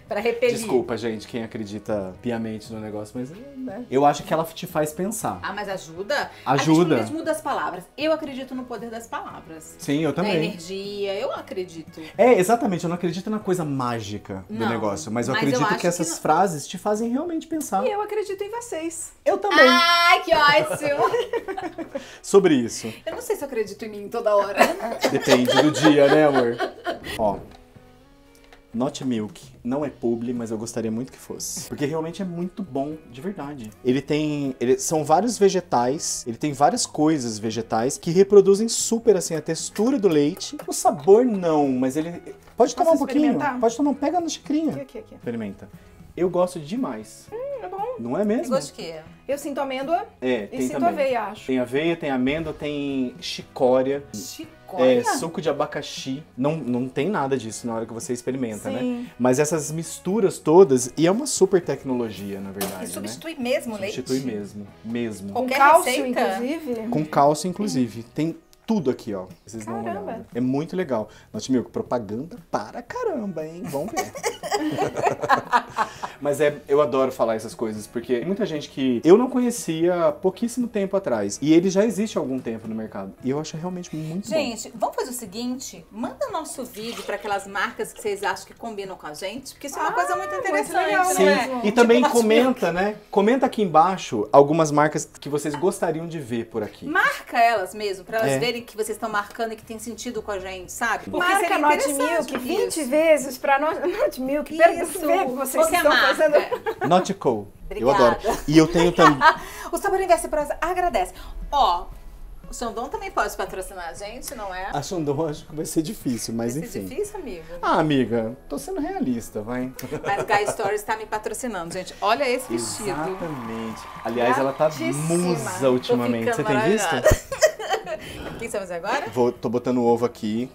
Pra repelir. Desculpa, gente, quem acredita piamente no negócio, mas né? Eu acho que ela te faz pensar. Ah, mas ajuda? Ajuda. A gente muda as palavras. Eu acredito no poder das palavras. Sim, eu Da também. energia, eu acredito. É, exatamente, eu não acredito na coisa mágica do Não, negócio, mas eu mas eu acredito acho que que essas não. frases te fazem realmente pensar. E eu acredito em vocês. Eu também. Ai, que ótimo! Sobre isso. Eu não sei se eu acredito em mim toda hora. Depende do dia, né, amor? Ó. Not Milk não é publi, mas eu gostaria muito que fosse. Porque realmente é muito bom, de verdade. São vários vegetais, ele tem várias coisas vegetais que reproduzem super, assim, a textura do leite. O sabor não, mas ele... Pode tomar Posso um pouquinho. experimentar? Pode tomar, pega na xicrinha. Aqui. Experimenta. Eu gosto demais. É bom. Não é mesmo? Gosto de quê? Eu sinto amêndoa É, e tem sinto também. aveia, acho. Tem aveia, tem amêndoa, tem chicória. Chicória? Suco de abacaxi. Não tem nada disso na hora que você experimenta, né? Sim. Mas essas misturas todas, e é uma super tecnologia, na verdade, E né? substitui mesmo o leite? Substitui mesmo. Com Qualquer cálcio, receita? inclusive. Com cálcio, inclusive. Tem tudo aqui, ó. Vocês dão uma Caramba. olhada. É muito legal. Not Milk, propaganda para caramba, hein? Vamos ver. Mas eu adoro falar essas coisas, porque tem muita gente que eu não conhecia há pouquíssimo tempo atrás. E ele já existe há algum tempo no mercado. E eu acho realmente muito bom. Gente, vamos fazer o seguinte, manda nosso vídeo para aquelas marcas que vocês acham que combinam com a gente, porque isso é uma coisa muito interessante, legal, Sim, né? e também Tipo, comenta, né? Comenta aqui embaixo algumas marcas que vocês gostariam de ver por aqui. Marca elas mesmo, para elas É. verem que vocês estão marcando e que tem sentido com a gente, sabe? Porque Marca seria Not interessante Milk 20 isso. vezes pra Not Milk. Isso. Ver que vocês Qual que é a estão marca? fazendo. Not Co. Eu Obrigada. adoro. E eu tenho também. O Sabor Inverso Prosa agradece. Ó, o Xandão também pode patrocinar a gente, não é? A Xandão acho que vai ser difícil, mas Vai ser enfim. difícil, amigo. Ah, amiga, tô sendo realista, vai. Mas Guy Stories tá me patrocinando, gente. Olha esse vestido. Exatamente. Aliás, ela tá Gatíssima. musa ultimamente. Você Tô ficando tem visto? maravilhada. O que você vai fazer agora? Tô botando o ovo aqui.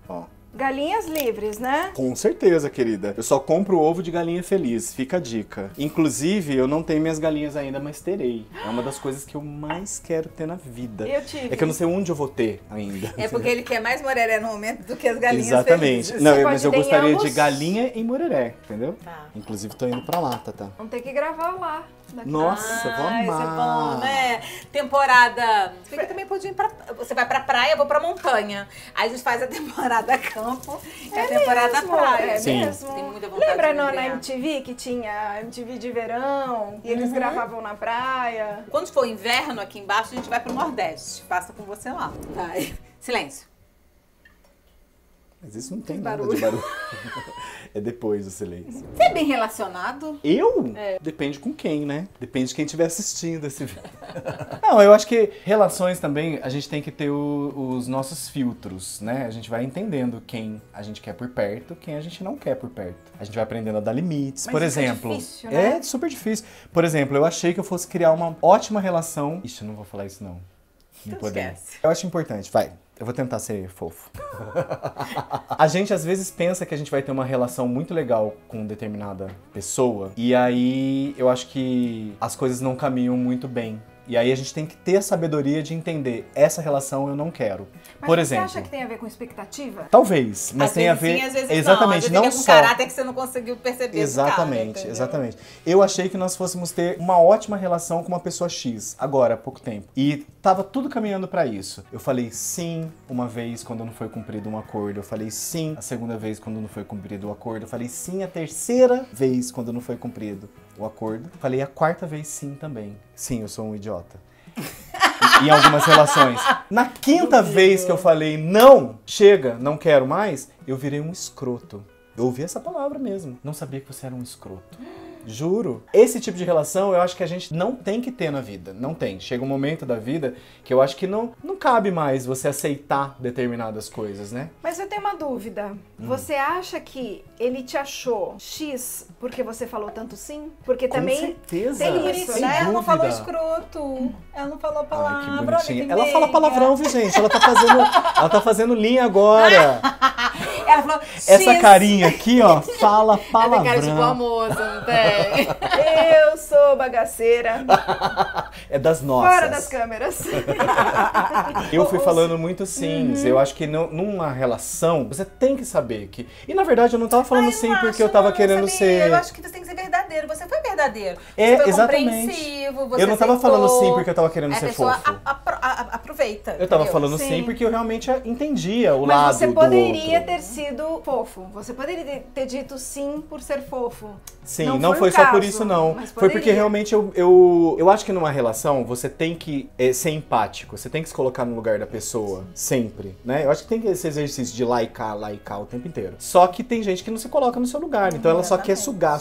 Ó. Galinhas livres, né? Com certeza, querida. Eu só compro ovo de galinha feliz, fica a dica. Inclusive, eu não tenho minhas galinhas ainda, mas terei. É uma das coisas que eu mais quero ter na vida. Eu tive. É que eu não sei onde eu vou ter ainda. É porque ele quer mais moreré no momento do que as galinhas Exatamente. felizes. Não, Você mas pode eu ter em gostaria de ambos? galinha e moreré, entendeu? Tá. Inclusive, tô indo pra lá, Tatá. Vamos ter que gravar lá. Nossa, vou amar. Isso é bom, né? Temporada. Se bem que também pode ir pra. Você vai pra praia, eu vou pra montanha. Aí a gente faz a temporada campo e a temporada mesmo, praia. É Sim. mesmo. Tem muita vontade Lembra de na viver. MTV que tinha MTV de verão e eles gravavam na praia? Quando for inverno aqui embaixo, a gente vai pro Nordeste. Passa com você lá. Tá. Silêncio. Mas isso não tem nada de barulho. É depois do silêncio. Você é bem relacionado? Eu? Depende com quem, né? Depende de quem estiver assistindo esse vídeo. Não, eu acho que relações também, a gente tem que ter os nossos filtros, né? A gente vai entendendo quem a gente quer por perto, quem a gente não quer por perto. A gente vai aprendendo a dar limites. Mas por isso é exemplo, difícil, né? é super difícil. Por exemplo, eu achei que eu fosse criar uma ótima relação. Ixi, eu não vou falar isso não. Não Então podemos. esquece. Eu acho importante, vai. Eu vou tentar ser fofo. A gente às vezes pensa que a gente vai ter uma relação muito legal com determinada pessoa e aí eu acho que as coisas não caminham muito bem. E aí a gente tem que ter a sabedoria de entender, essa relação eu não quero. Mas Por você exemplo, acha que tem a ver com expectativa? talvez, mas Às tem a vezes ver sim, às vezes exatamente, não. não Às vezes só. tem um caráter que você não conseguiu perceber. Exatamente, do cara, exatamente. Eu achei que nós fôssemos ter uma ótima relação com uma pessoa X, agora, há pouco tempo. E tava tudo caminhando pra isso. Eu falei sim uma vez quando não foi cumprido um acordo. Eu falei sim a segunda vez quando não foi cumprido o acordo. Eu falei sim a terceira vez quando não foi cumprido o acordo. Eu falei a quarta vez sim também. Sim, eu sou um idiota. Em algumas relações. Na quinta vez que eu falei não, chega, não quero mais, eu virei um escroto. Eu ouvi essa palavra mesmo. Não sabia que você era um escroto. Juro. Esse tipo de relação eu acho que a gente não tem que ter na vida. Não tem. Chega um momento da vida que eu acho que não cabe mais você aceitar determinadas coisas, né? Mas eu tenho uma dúvida. Você acha que ele te achou X porque você falou tanto sim? Porque Com também certeza. tem isso, Sem né? Ela não falou dúvida. escroto. Ela não falou a Ai, que palavra. bonitinha. olha Ela que fala meiga. palavrão, viu, gente? Ela tá fazendo linha agora. Ela falou Essa X. carinha aqui, ó, fala Ela tem cara de palavrão. boa moça, não tem? Eu sou bagaceira. É das nossas. Fora das câmeras. Eu fui falando muito sims. Eu acho que numa relação, você tem que saber que... E na verdade eu não tava falando sim porque eu tava querendo ser... Eu acho que você tem que ser verdadeiro. Você foi verdadeiro. É, você foi exatamente. compreensivo, você Eu não tava aceitou. falando sim porque eu tava querendo A ser pessoa fofo. aproveita. Eu tava entendeu? falando sim Sim. porque eu realmente entendia o Mas lado você do poderia outro. ter sido fofo. Você poderia ter dito sim por ser fofo. Sim, Não foi o só por caso, isso não. mas Foi porque poderia. realmente eu acho que numa relação você tem que ser empático, você tem que se colocar no lugar da pessoa, sempre, né? Eu acho que tem que esse exercício de laicar o tempo inteiro. Só que tem gente que não se coloca no seu lugar, então ela só quer sugar,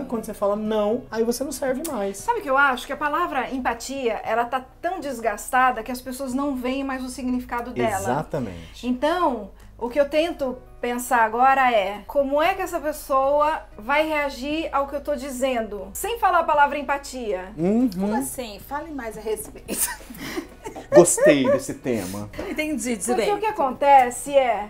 e quando você fala não, aí você não serve mais. Sabe o que eu acho? Que a palavra empatia, ela tá tão desgastada que as pessoas não veem mais o significado dela. Exatamente. Então, o que eu tento pensar agora é como é que essa pessoa vai reagir ao que eu tô dizendo, sem falar a palavra empatia. Como assim? Fale mais a respeito. Gostei desse tema. Entendi Porque direito. o que acontece é,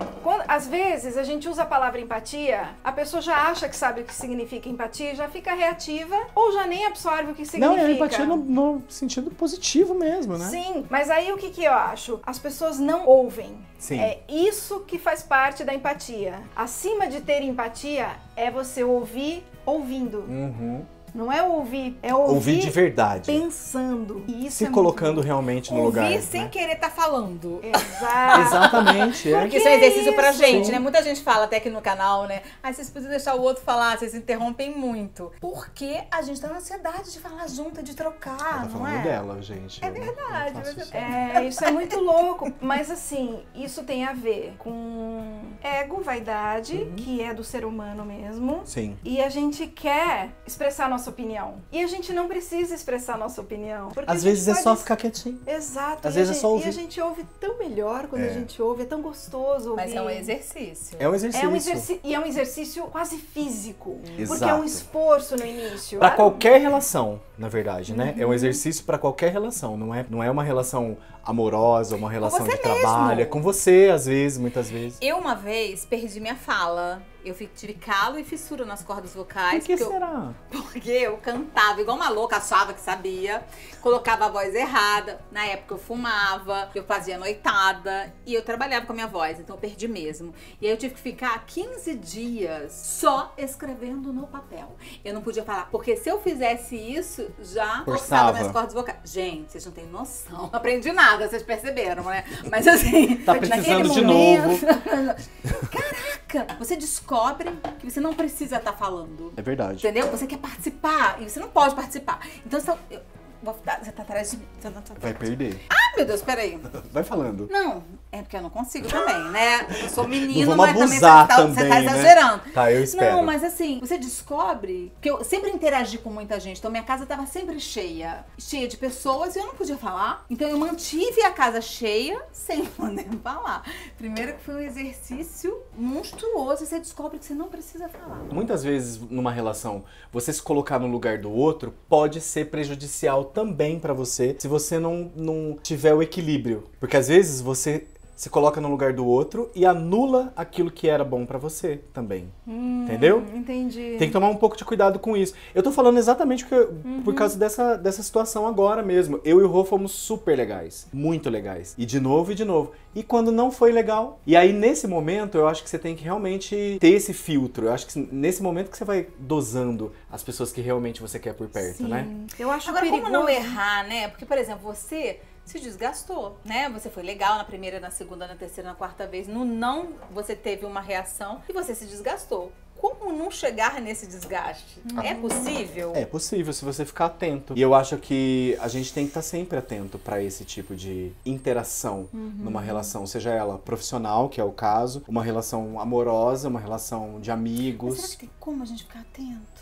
às vezes a gente usa a palavra empatia, a pessoa já acha que sabe o que significa empatia e já fica reativa ou já nem absorve o que significa. Não, é empatia no sentido positivo mesmo, né? Sim, mas aí o que eu acho? As pessoas não ouvem. Sim. É isso que faz parte da empatia. Acima de ter empatia é você ouvir ouvindo. Uhum. Não é ouvir, é ouvir, Ouvir de verdade. pensando. E isso Se é colocando realmente no lugar. Ouvir sem né? querer estar falando. muito... Exato. Exatamente. É. Porque isso é um exercício pra isso? gente, né? Muita gente fala até aqui no canal, né? Ah, vocês precisam deixar o outro falar, vocês interrompem muito. Porque a gente tá na ansiedade de falar junto, de trocar, Ela tá não falando é? dela, gente. É Eu não verdade, faço mas isso. Isso é muito louco, mas assim, isso tem a ver com ego, vaidade, que é do ser humano mesmo. Sim. E a gente quer expressar nossa opinião. E a gente não precisa expressar nossa opinião. Porque Às a gente vezes é pode- só ficar quietinho. Exato. Às e a vezes é gente- só ouvir. E a gente ouve tão melhor quando a gente ouve, é tão gostoso ouvir. Mas é um exercício. É um exercício. E é um exercício quase físico. Porque é Exato. um esforço no início. Pra Ah, qualquer relação, na verdade, né? É um exercício pra qualquer relação. Não é uma relação amorosa, uma relação você de trabalho. mesmo. É com você, às vezes, muitas vezes. Eu uma vez perdi minha fala. Eu tive calo e fissura nas cordas vocais. Por que porque eu- será? Porque eu cantava igual uma louca, achava que sabia, colocava a voz errada. Na época eu fumava, eu fazia noitada e eu trabalhava com a minha voz, então eu perdi mesmo. E aí eu tive que ficar 15 dias só escrevendo no papel. Eu não podia falar, porque se eu fizesse isso, já Forçava. forçava minhas cordas vocais. Gente, vocês não têm noção. Não aprendi nada, vocês perceberam, né? Mas assim, Tá naquele precisando de momento- novo. Caraca, você descobre que você não precisa estar falando. É verdade. Entendeu? Você quer participar e você não pode participar. Então você tá atrás de mim. Vai perder. Ah, meu Deus, peraí. Vai falando. Não, é porque eu não consigo também, né? Eu sou menino, Não vamos mas também abusar você tá também, né? exagerando. Tá, eu espero. Não, mas assim, você descobre que eu sempre interagi com muita gente, então minha casa tava sempre cheia de pessoas e eu não podia falar. Então eu mantive a casa cheia sem poder falar. Primeiro que foi um exercício monstruoso e você descobre que você não precisa falar. Muitas vezes, numa relação, você se colocar no lugar do outro pode ser prejudicial também pra você, se você não tiver o equilíbrio. Porque às vezes você se coloca no lugar do outro e anula aquilo que era bom pra você também. Entendeu? Entendi. Tem que tomar um pouco de cuidado com isso. Eu tô falando exatamente por causa dessa situação agora mesmo. Eu e o Rô fomos super legais. Muito legais. E de novo e de novo. E quando não foi legal? E aí, nesse momento, eu acho que você tem que realmente ter esse filtro. Eu acho que nesse momento que você vai dosando as pessoas que realmente você quer por perto, né? Eu acho Agora, perigoso. como não errar, né? Porque, por exemplo, você se desgastou, né? Você foi legal na primeira, na segunda, na terceira, na quarta vez. No não, você teve uma reação e você se desgastou. Como não chegar nesse desgaste? É possível? É possível, se você ficar atento. E eu acho que a gente tem que estar sempre atento para esse tipo de interação numa relação, seja ela profissional, que é o caso, uma relação amorosa, uma relação de amigos. Mas será que tem como a gente ficar atento?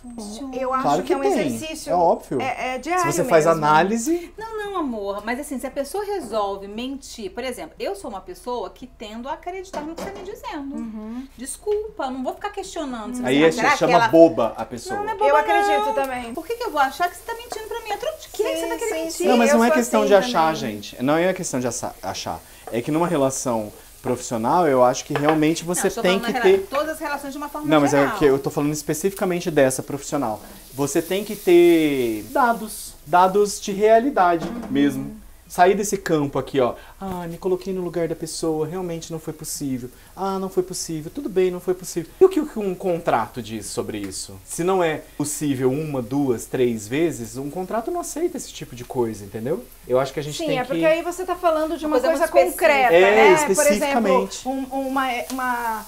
Eu acho Claro que é um tem. exercício. É óbvio. É diário Se você faz mesmo. análise... Não, amor, mas assim, se a pessoa resolve mentir, por exemplo, eu sou uma pessoa que tendo a acreditar no que você tá me dizendo. Desculpa, não vou ficar questionando. Se Aí você, você será que chama ela... boba a pessoa. Não é boba, Eu acredito não. também. Por que eu vou achar que você tá mentindo pra mim? Eu troco de quê que você tá querendo mentir? Não, mas eu não é sou questão assim de achar, também. gente. Não é questão de achar. É que numa relação profissional, eu acho que realmente você Não, tem que ter... todas as relações de uma forma Não, mas geral. é que eu tô falando especificamente dessa profissional. Você tem que ter dados de realidade mesmo. Sair desse campo aqui, ó. Ah, me coloquei no lugar da pessoa, realmente não foi possível. Ah, não foi possível, tudo bem, não foi possível. E o que um contrato diz sobre isso? Se não é possível 1, 2, 3 vezes, um contrato não aceita esse tipo de coisa, entendeu? Eu acho que a gente Sim, tem é que... porque aí você tá falando de uma Coisa coisa muito concreta, específica. né? Especificamente. Por exemplo, uma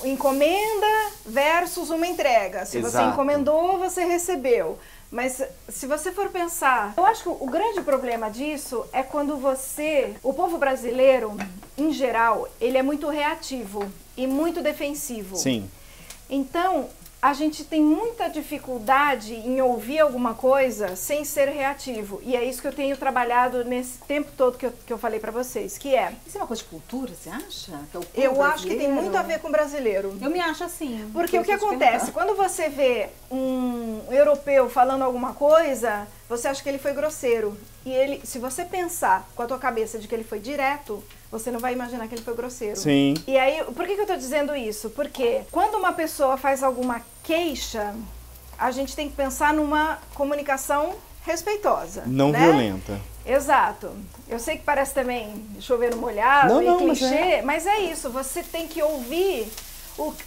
encomenda versus uma entrega. Se você Exato. encomendou, você recebeu. Mas se você for pensar, eu acho que o grande problema disso é quando o povo brasileiro, em geral, ele é muito reativo e muito defensivo. Sim. Então, a gente tem muita dificuldade em ouvir alguma coisa sem ser reativo. E é isso que eu tenho trabalhado nesse tempo todo que eu falei pra vocês, que é... Isso é uma coisa de cultura, você acha? Que é o povo Eu acho que tem brasileiro? muito a ver com o brasileiro. Eu me acho assim. Porque o que Deixa eu te acontece? perguntar. Quando você vê um europeu falando alguma coisa, você acha que ele foi grosseiro. E ele, se você pensar com a tua cabeça de que ele foi direto, você não vai imaginar que ele foi grosseiro. Sim. E aí, por que eu tô dizendo isso? Porque quando uma pessoa faz alguma queixa, a gente tem que pensar numa comunicação respeitosa. Não né? violenta. Exato. Eu sei que parece também chover no molhado Não, e não, clichê, mas é isso. Você tem que ouvir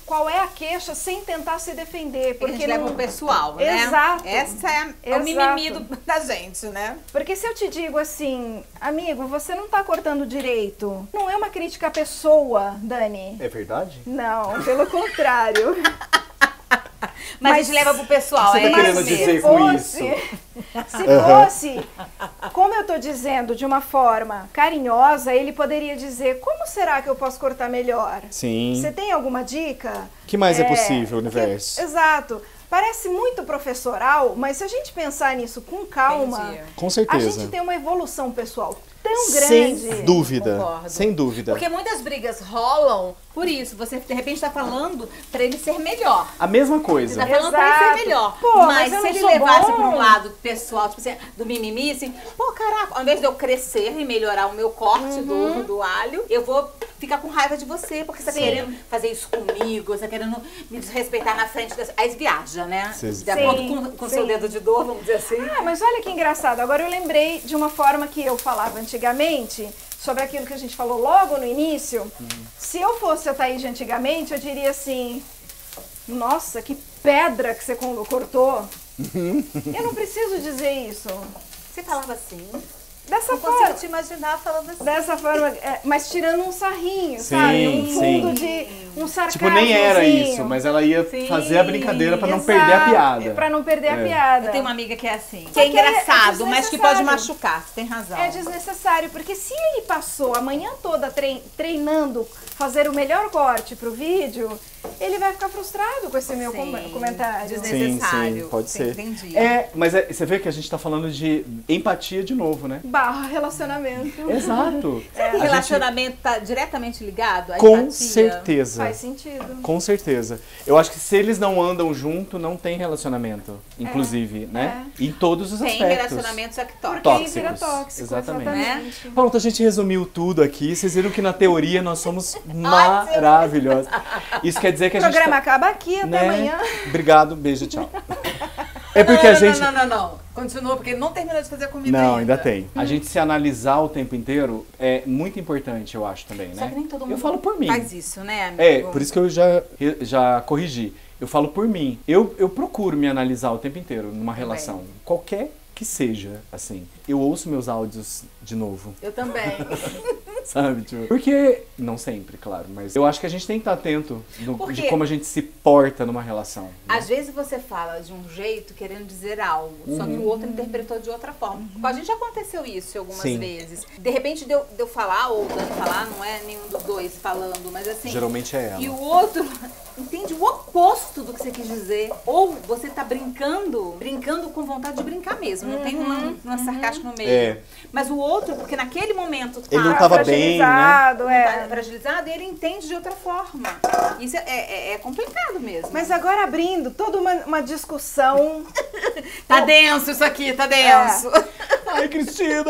qual é a queixa sem tentar se defender. Porque a gente leva pro pessoal, né? Exato. Essa é o mimimi da gente, né? Porque se eu te digo assim, amigo, você não tá cortando direito, não é uma crítica à pessoa, Dani. É verdade? Não, pelo contrário. Mas a gente leva pro pessoal, Você tá é querendo isso dizer mesmo. com isso? Se fosse, como eu tô dizendo, de uma forma carinhosa, ele poderia dizer, como será que eu posso cortar melhor? Sim. Você tem alguma dica? O que mais é possível, universo? Exato. Parece muito professoral, mas se a gente pensar nisso com calma, Entendi. Com a certeza. gente tem uma evolução pessoal tão grande. Sem dúvida. Concordo. Sem dúvida. Porque muitas brigas rolam por isso. Você, de repente, tá falando pra ele ser melhor. A mesma Você coisa. tá falando pra ele Exato. ser melhor. Pô, mas mas eu se não ele sou levasse bom. pra um lado pessoal, tipo assim, do mimimi, assim, pô, caraca, ao invés de eu crescer e melhorar o meu corte do alho, eu vou ficar com raiva de você, porque você tá querendo fazer isso comigo, você tá querendo me desrespeitar na frente das... Aí viaja, né? Sim. De acordo com o seu dedo de dor, vamos dizer assim. Ah, mas olha que engraçado. Agora eu lembrei de uma forma que eu falava antigamente, sobre aquilo que a gente falou logo no início. Se eu fosse a Thaís de antigamente, eu diria assim, nossa, que pedra que você cortou. Eu não preciso dizer isso. Você falava assim. Dessa Não forma. consigo te imaginar falando assim. Dessa forma, mas tirando um sarrinho, Sim, sabe? Um fundo sim. de um sarcasmo. Tipo, nem era isso, mas ela ia Sim, fazer a brincadeira pra não perder a piada. Pra não perder a É. piada. Eu tenho uma amiga que é assim. Que Só é que é engraçado, mas que pode desnecessário. machucar. Você tem razão. É desnecessário, porque se ele passou a manhã toda treinando fazer o melhor corte pro vídeo, ele vai ficar frustrado com esse meu Sim, comentário. desnecessário. Sim, pode ser. Entendi. Mas você vê que a gente tá falando de empatia de novo, né? Barra relacionamento. Exato. Será que o relacionamento tá diretamente ligado à Com empatia? certeza. Faz sentido. Com certeza. Eu acho que se eles não andam junto, não tem relacionamento, inclusive, né? Em todos os Tem relacionamentos. relacionamentos tóxicos. Porque aí vira tóxico, Exatamente. Pronto, a gente resumiu tudo aqui. Vocês viram que na teoria nós somos maravilhosos. Isso quer dizer que a O gente programa acaba aqui, até amanhã. Obrigado, beijo, tchau. É porque a gente... Não. Continua, porque não terminou de fazer a comida Não, ainda tem. A gente se analisar o tempo inteiro é muito importante, eu acho também, né? Só que nem todo mundo eu falo por mim. faz isso, né, amigo? Por isso que eu já corrigi. Eu falo por mim. Eu procuro me analisar o tempo inteiro numa relação. Qualquer que seja, assim. Eu ouço meus áudios de novo. Eu também. Sabe? Tipo, porque, não sempre, claro, mas eu acho que a gente tem que estar atento de como a gente se porta numa relação. Né? Às vezes você fala de um jeito querendo dizer algo, só que o outro interpretou de outra forma. Com a gente já aconteceu isso algumas vezes. De repente de eu falar ou dando falar, não é nenhum dos dois falando, mas assim... Geralmente é ela. E o outro entende o oposto do que você quis dizer. Ou você tá brincando com vontade de brincar mesmo. Não tem uma sarcástico no meio. Mas o outro, porque naquele momento ele não tava bem, né? Tá fragilizado e ele entende de outra forma. Isso é complicado mesmo. Mas agora abrindo toda uma discussão. Tá denso isso aqui, tá denso. Ai, Cristina!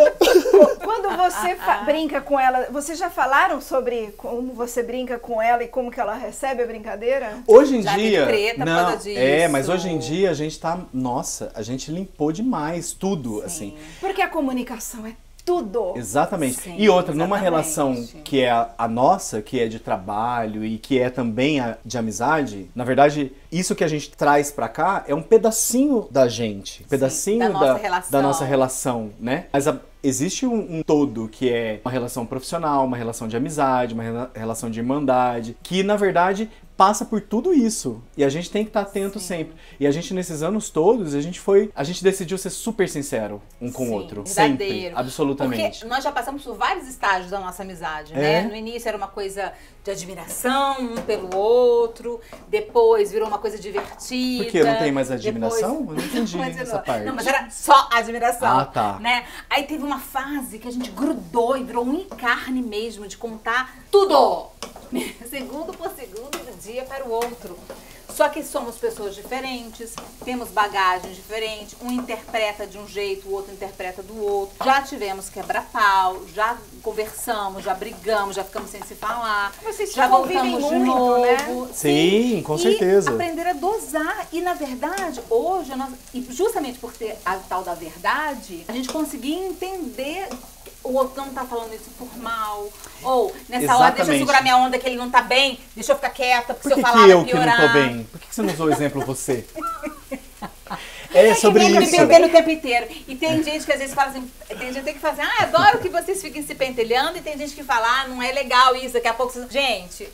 Quando você brinca com ela, vocês já falaram sobre como você brinca com ela e como que ela recebe a brincadeira? Hoje em Já dia... treta por causa disso. Mas hoje em dia a gente tá... Nossa, a gente limpou demais tudo, assim. Porque a comunicação é tudo. Exatamente. Sim, e outra, numa exatamente. relação que é a nossa, que é de trabalho e que é também de amizade, na verdade, isso que a gente traz pra cá é um pedacinho da gente. Um pedacinho da nossa relação, né? Mas existe um todo que é uma relação profissional, uma relação de amizade, uma relação de irmandade, que na verdade passa por tudo isso. E a gente tem que estar atento sempre. E a gente, nesses anos todos, a gente decidiu ser super sincero um com o outro. Verdadeiro. Sempre. Absolutamente. Porque nós já passamos por vários estágios da nossa amizade, né? No início era uma coisa de admiração um pelo outro, depois virou uma coisa divertida. Por quê? Não tem mais admiração? Eu não entendi essa parte. Não, mas era só admiração. Ah, tá. Né? Aí teve uma fase que a gente grudou e virou um encarne mesmo de contar tudo. Segundo por segundo, de um dia para o outro. Só que somos pessoas diferentes, temos bagagens diferentes, um interpreta de um jeito, o outro interpreta do outro. Já tivemos quebra-pau, já conversamos, já brigamos, já ficamos sem se falar. Vocês já convivem voltamos de muito, novo. né? Sim, com certeza. E aprender a dosar. E na verdade, hoje, e justamente por ter a tal da verdade, a gente conseguia entender. O outro não tá falando isso por mal. Ou, nessa hora, deixa eu segurar minha onda que ele não tá bem, deixa eu ficar quieta, porque se eu falar vai piorar. Que não tô bem? Por que você não usou o exemplo você? É sobre isso. Me pentelho o tempo inteiro. E tem gente que às vezes fala assim, tem gente que fala assim, adoro que vocês fiquem se pentelhando, e tem gente que fala, não é legal isso, daqui a pouco vocês... Gente,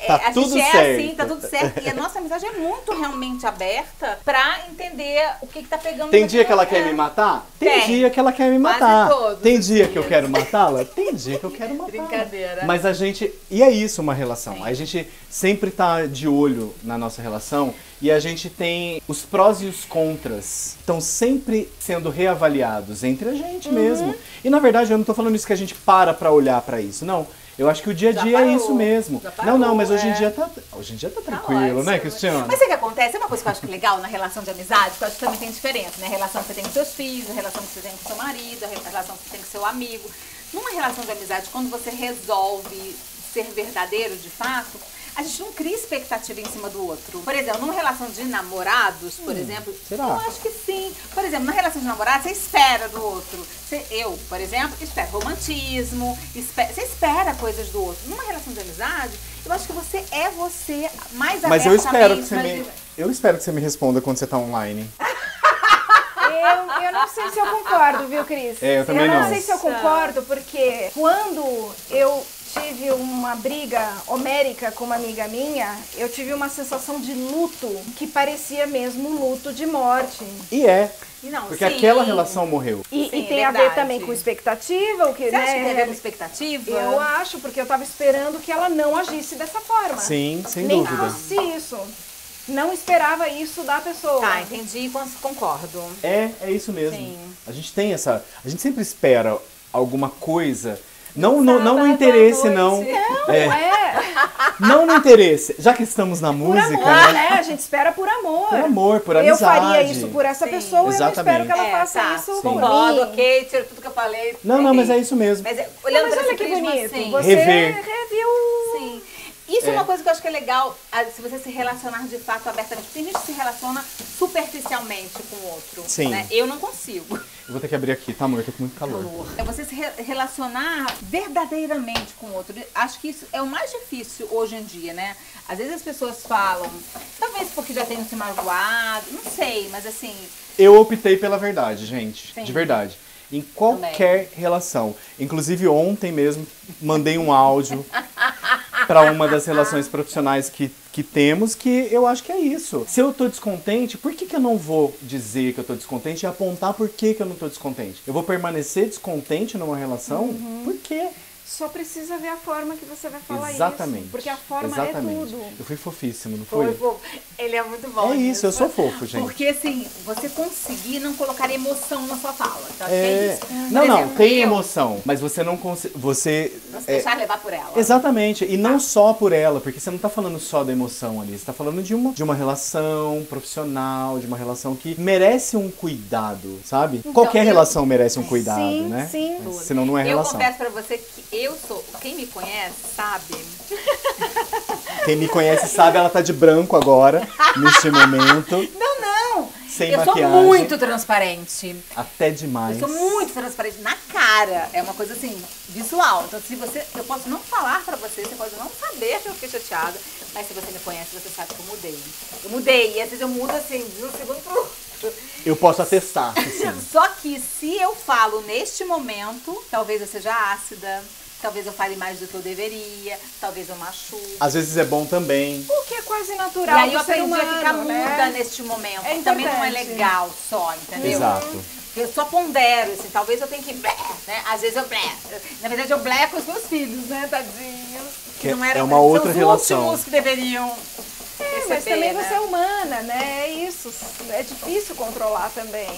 tá a tudo gente certo. Assim, tá tudo certo. E a nossa amizade é muito realmente aberta pra entender o que tá pegando. Tem dia que ela quer me matar? Tem dia que ela quer me matar. Tem dia que eu quero matá-la? Tem dia que eu quero matá-la. Brincadeira. Mas a gente... E é isso uma relação. Sim. A gente sempre tá de olho na nossa relação e a gente tem os prós e os contras. Estão sempre sendo reavaliados entre a gente mesmo. E na verdade eu não tô falando isso que a gente pra olhar pra isso, não. Eu acho que o dia a dia é isso mesmo. Não, mas hoje em dia tá tranquilo, né, Cristiano? Mas sabe o que acontece? É uma coisa que eu acho legal na relação de amizade, que eu acho que também tem diferença, né? A relação que você tem com seus filhos, a relação que você tem com seu marido, a relação que você tem com seu amigo. Numa relação de amizade, quando você resolve ser verdadeiro de fato, a gente não cria expectativa em cima do outro. Por exemplo, numa relação de namorados, por exemplo, será? Eu acho que sim. Por exemplo, na relação de namorados, você espera do outro. Eu, por exemplo, espero romantismo, você espera coisas do outro. Numa relação de amizade, eu acho que você é você mais Mas abertamente. eu espero que você me responda quando você tá online. Eu não sei se eu concordo, viu, Cris? Eu também não. Eu não sei se eu concordo, porque quando eu tive uma briga homérica com uma amiga minha, eu tive uma sensação de luto que parecia mesmo um luto de morte. E é. Não, porque aquela relação morreu. E tem a ver também com expectativa, o que, Você acha que tem a ver com expectativa? Eu acho, porque eu tava esperando que ela não agisse dessa forma. Sim, sem Nem dúvida. Nem fosse isso. Não esperava isso da pessoa. Tá, entendi, concordo. É isso mesmo. Sim. A gente tem essa... A gente sempre espera alguma coisa... Não no interesse, não. Não no interesse. Já que estamos na música, por amor, né? A gente espera por amor. Por amor, por amizade. Eu faria isso por essa pessoa, exatamente. eu não espero que ela faça isso por Concordo, mim. ok, tira tudo que eu falei. Não, mas é isso mesmo. Mas olhando Mas pra olha esse que prisma, bonito. assim, Você Rever. reviu. Sim. Isso é uma coisa que eu acho que é legal, se você se relacionar de fato abertamente. Tem gente que se relaciona superficialmente com o outro. Sim. Né? Eu não consigo. Eu vou ter que abrir aqui, tá, amor? Eu tô com muito calor. É você se relacionar verdadeiramente com o outro. Acho que isso é o mais difícil hoje em dia, né? Às vezes as pessoas falam, talvez porque já tenham se magoado, não sei, mas assim... Eu optei pela verdade, gente. Sim. De verdade. Em qualquer relação. Inclusive ontem mesmo, mandei um áudio para uma das relações profissionais que temos, que eu acho que é isso. Se eu tô descontente, por que eu não vou dizer que eu tô descontente e apontar por que eu não tô descontente? Eu vou permanecer descontente numa relação? Por quê? Só precisa ver a forma que você vai falar Exatamente. isso. Porque a forma Exatamente. é tudo. Eu fui fofíssimo, não fui? Foi fofo. Ele é muito bom. É isso, eu sou fofo, gente. Porque assim, você conseguir não colocar emoção na sua fala. Então, acho que É... é isso. Por Não, exemplo, tem eu emoção, mas você não consegue. Você. Não se deixar levar por ela. Exatamente, e não só por ela, porque você não tá falando só da emoção ali, você tá falando de uma relação profissional, de uma relação que merece um cuidado, sabe? Qualquer relação merece um cuidado, sim, né? sim. Senão não é Eu relação. confesso pra você que eu sou... Quem me conhece sabe... Quem me conhece sabe, ela tá de branco agora, neste momento, Não! sem Eu maquiagem. sou muito transparente. Até demais. Eu sou muito transparente na cara. É uma coisa assim, visual. Então, se você. Eu posso não falar pra você, você pode não saber que eu fiquei chateada. Mas se você me conhece, você sabe que eu mudei. Eu mudei. E às vezes eu mudo assim, de um segundo pro outro. Eu posso atestar, sim. Só que se eu falo neste momento, talvez eu seja ácida. Talvez eu fale mais do que eu deveria, talvez eu machuque. Às vezes é bom também. O que é quase E natural aí eu do ser aprendi humano, a ficar né? muda neste momento. É Também não é importante. legal só, entendeu? Exato. Eu só pondero, assim, talvez eu tenha que blé, né? Às vezes eu blé. Na verdade eu blé com os meus filhos, né, tadinhos. Que não eram, é uma outra são os relação. últimos que deveriam Mas receber, também né? você é humana, né? É isso. É difícil controlar também.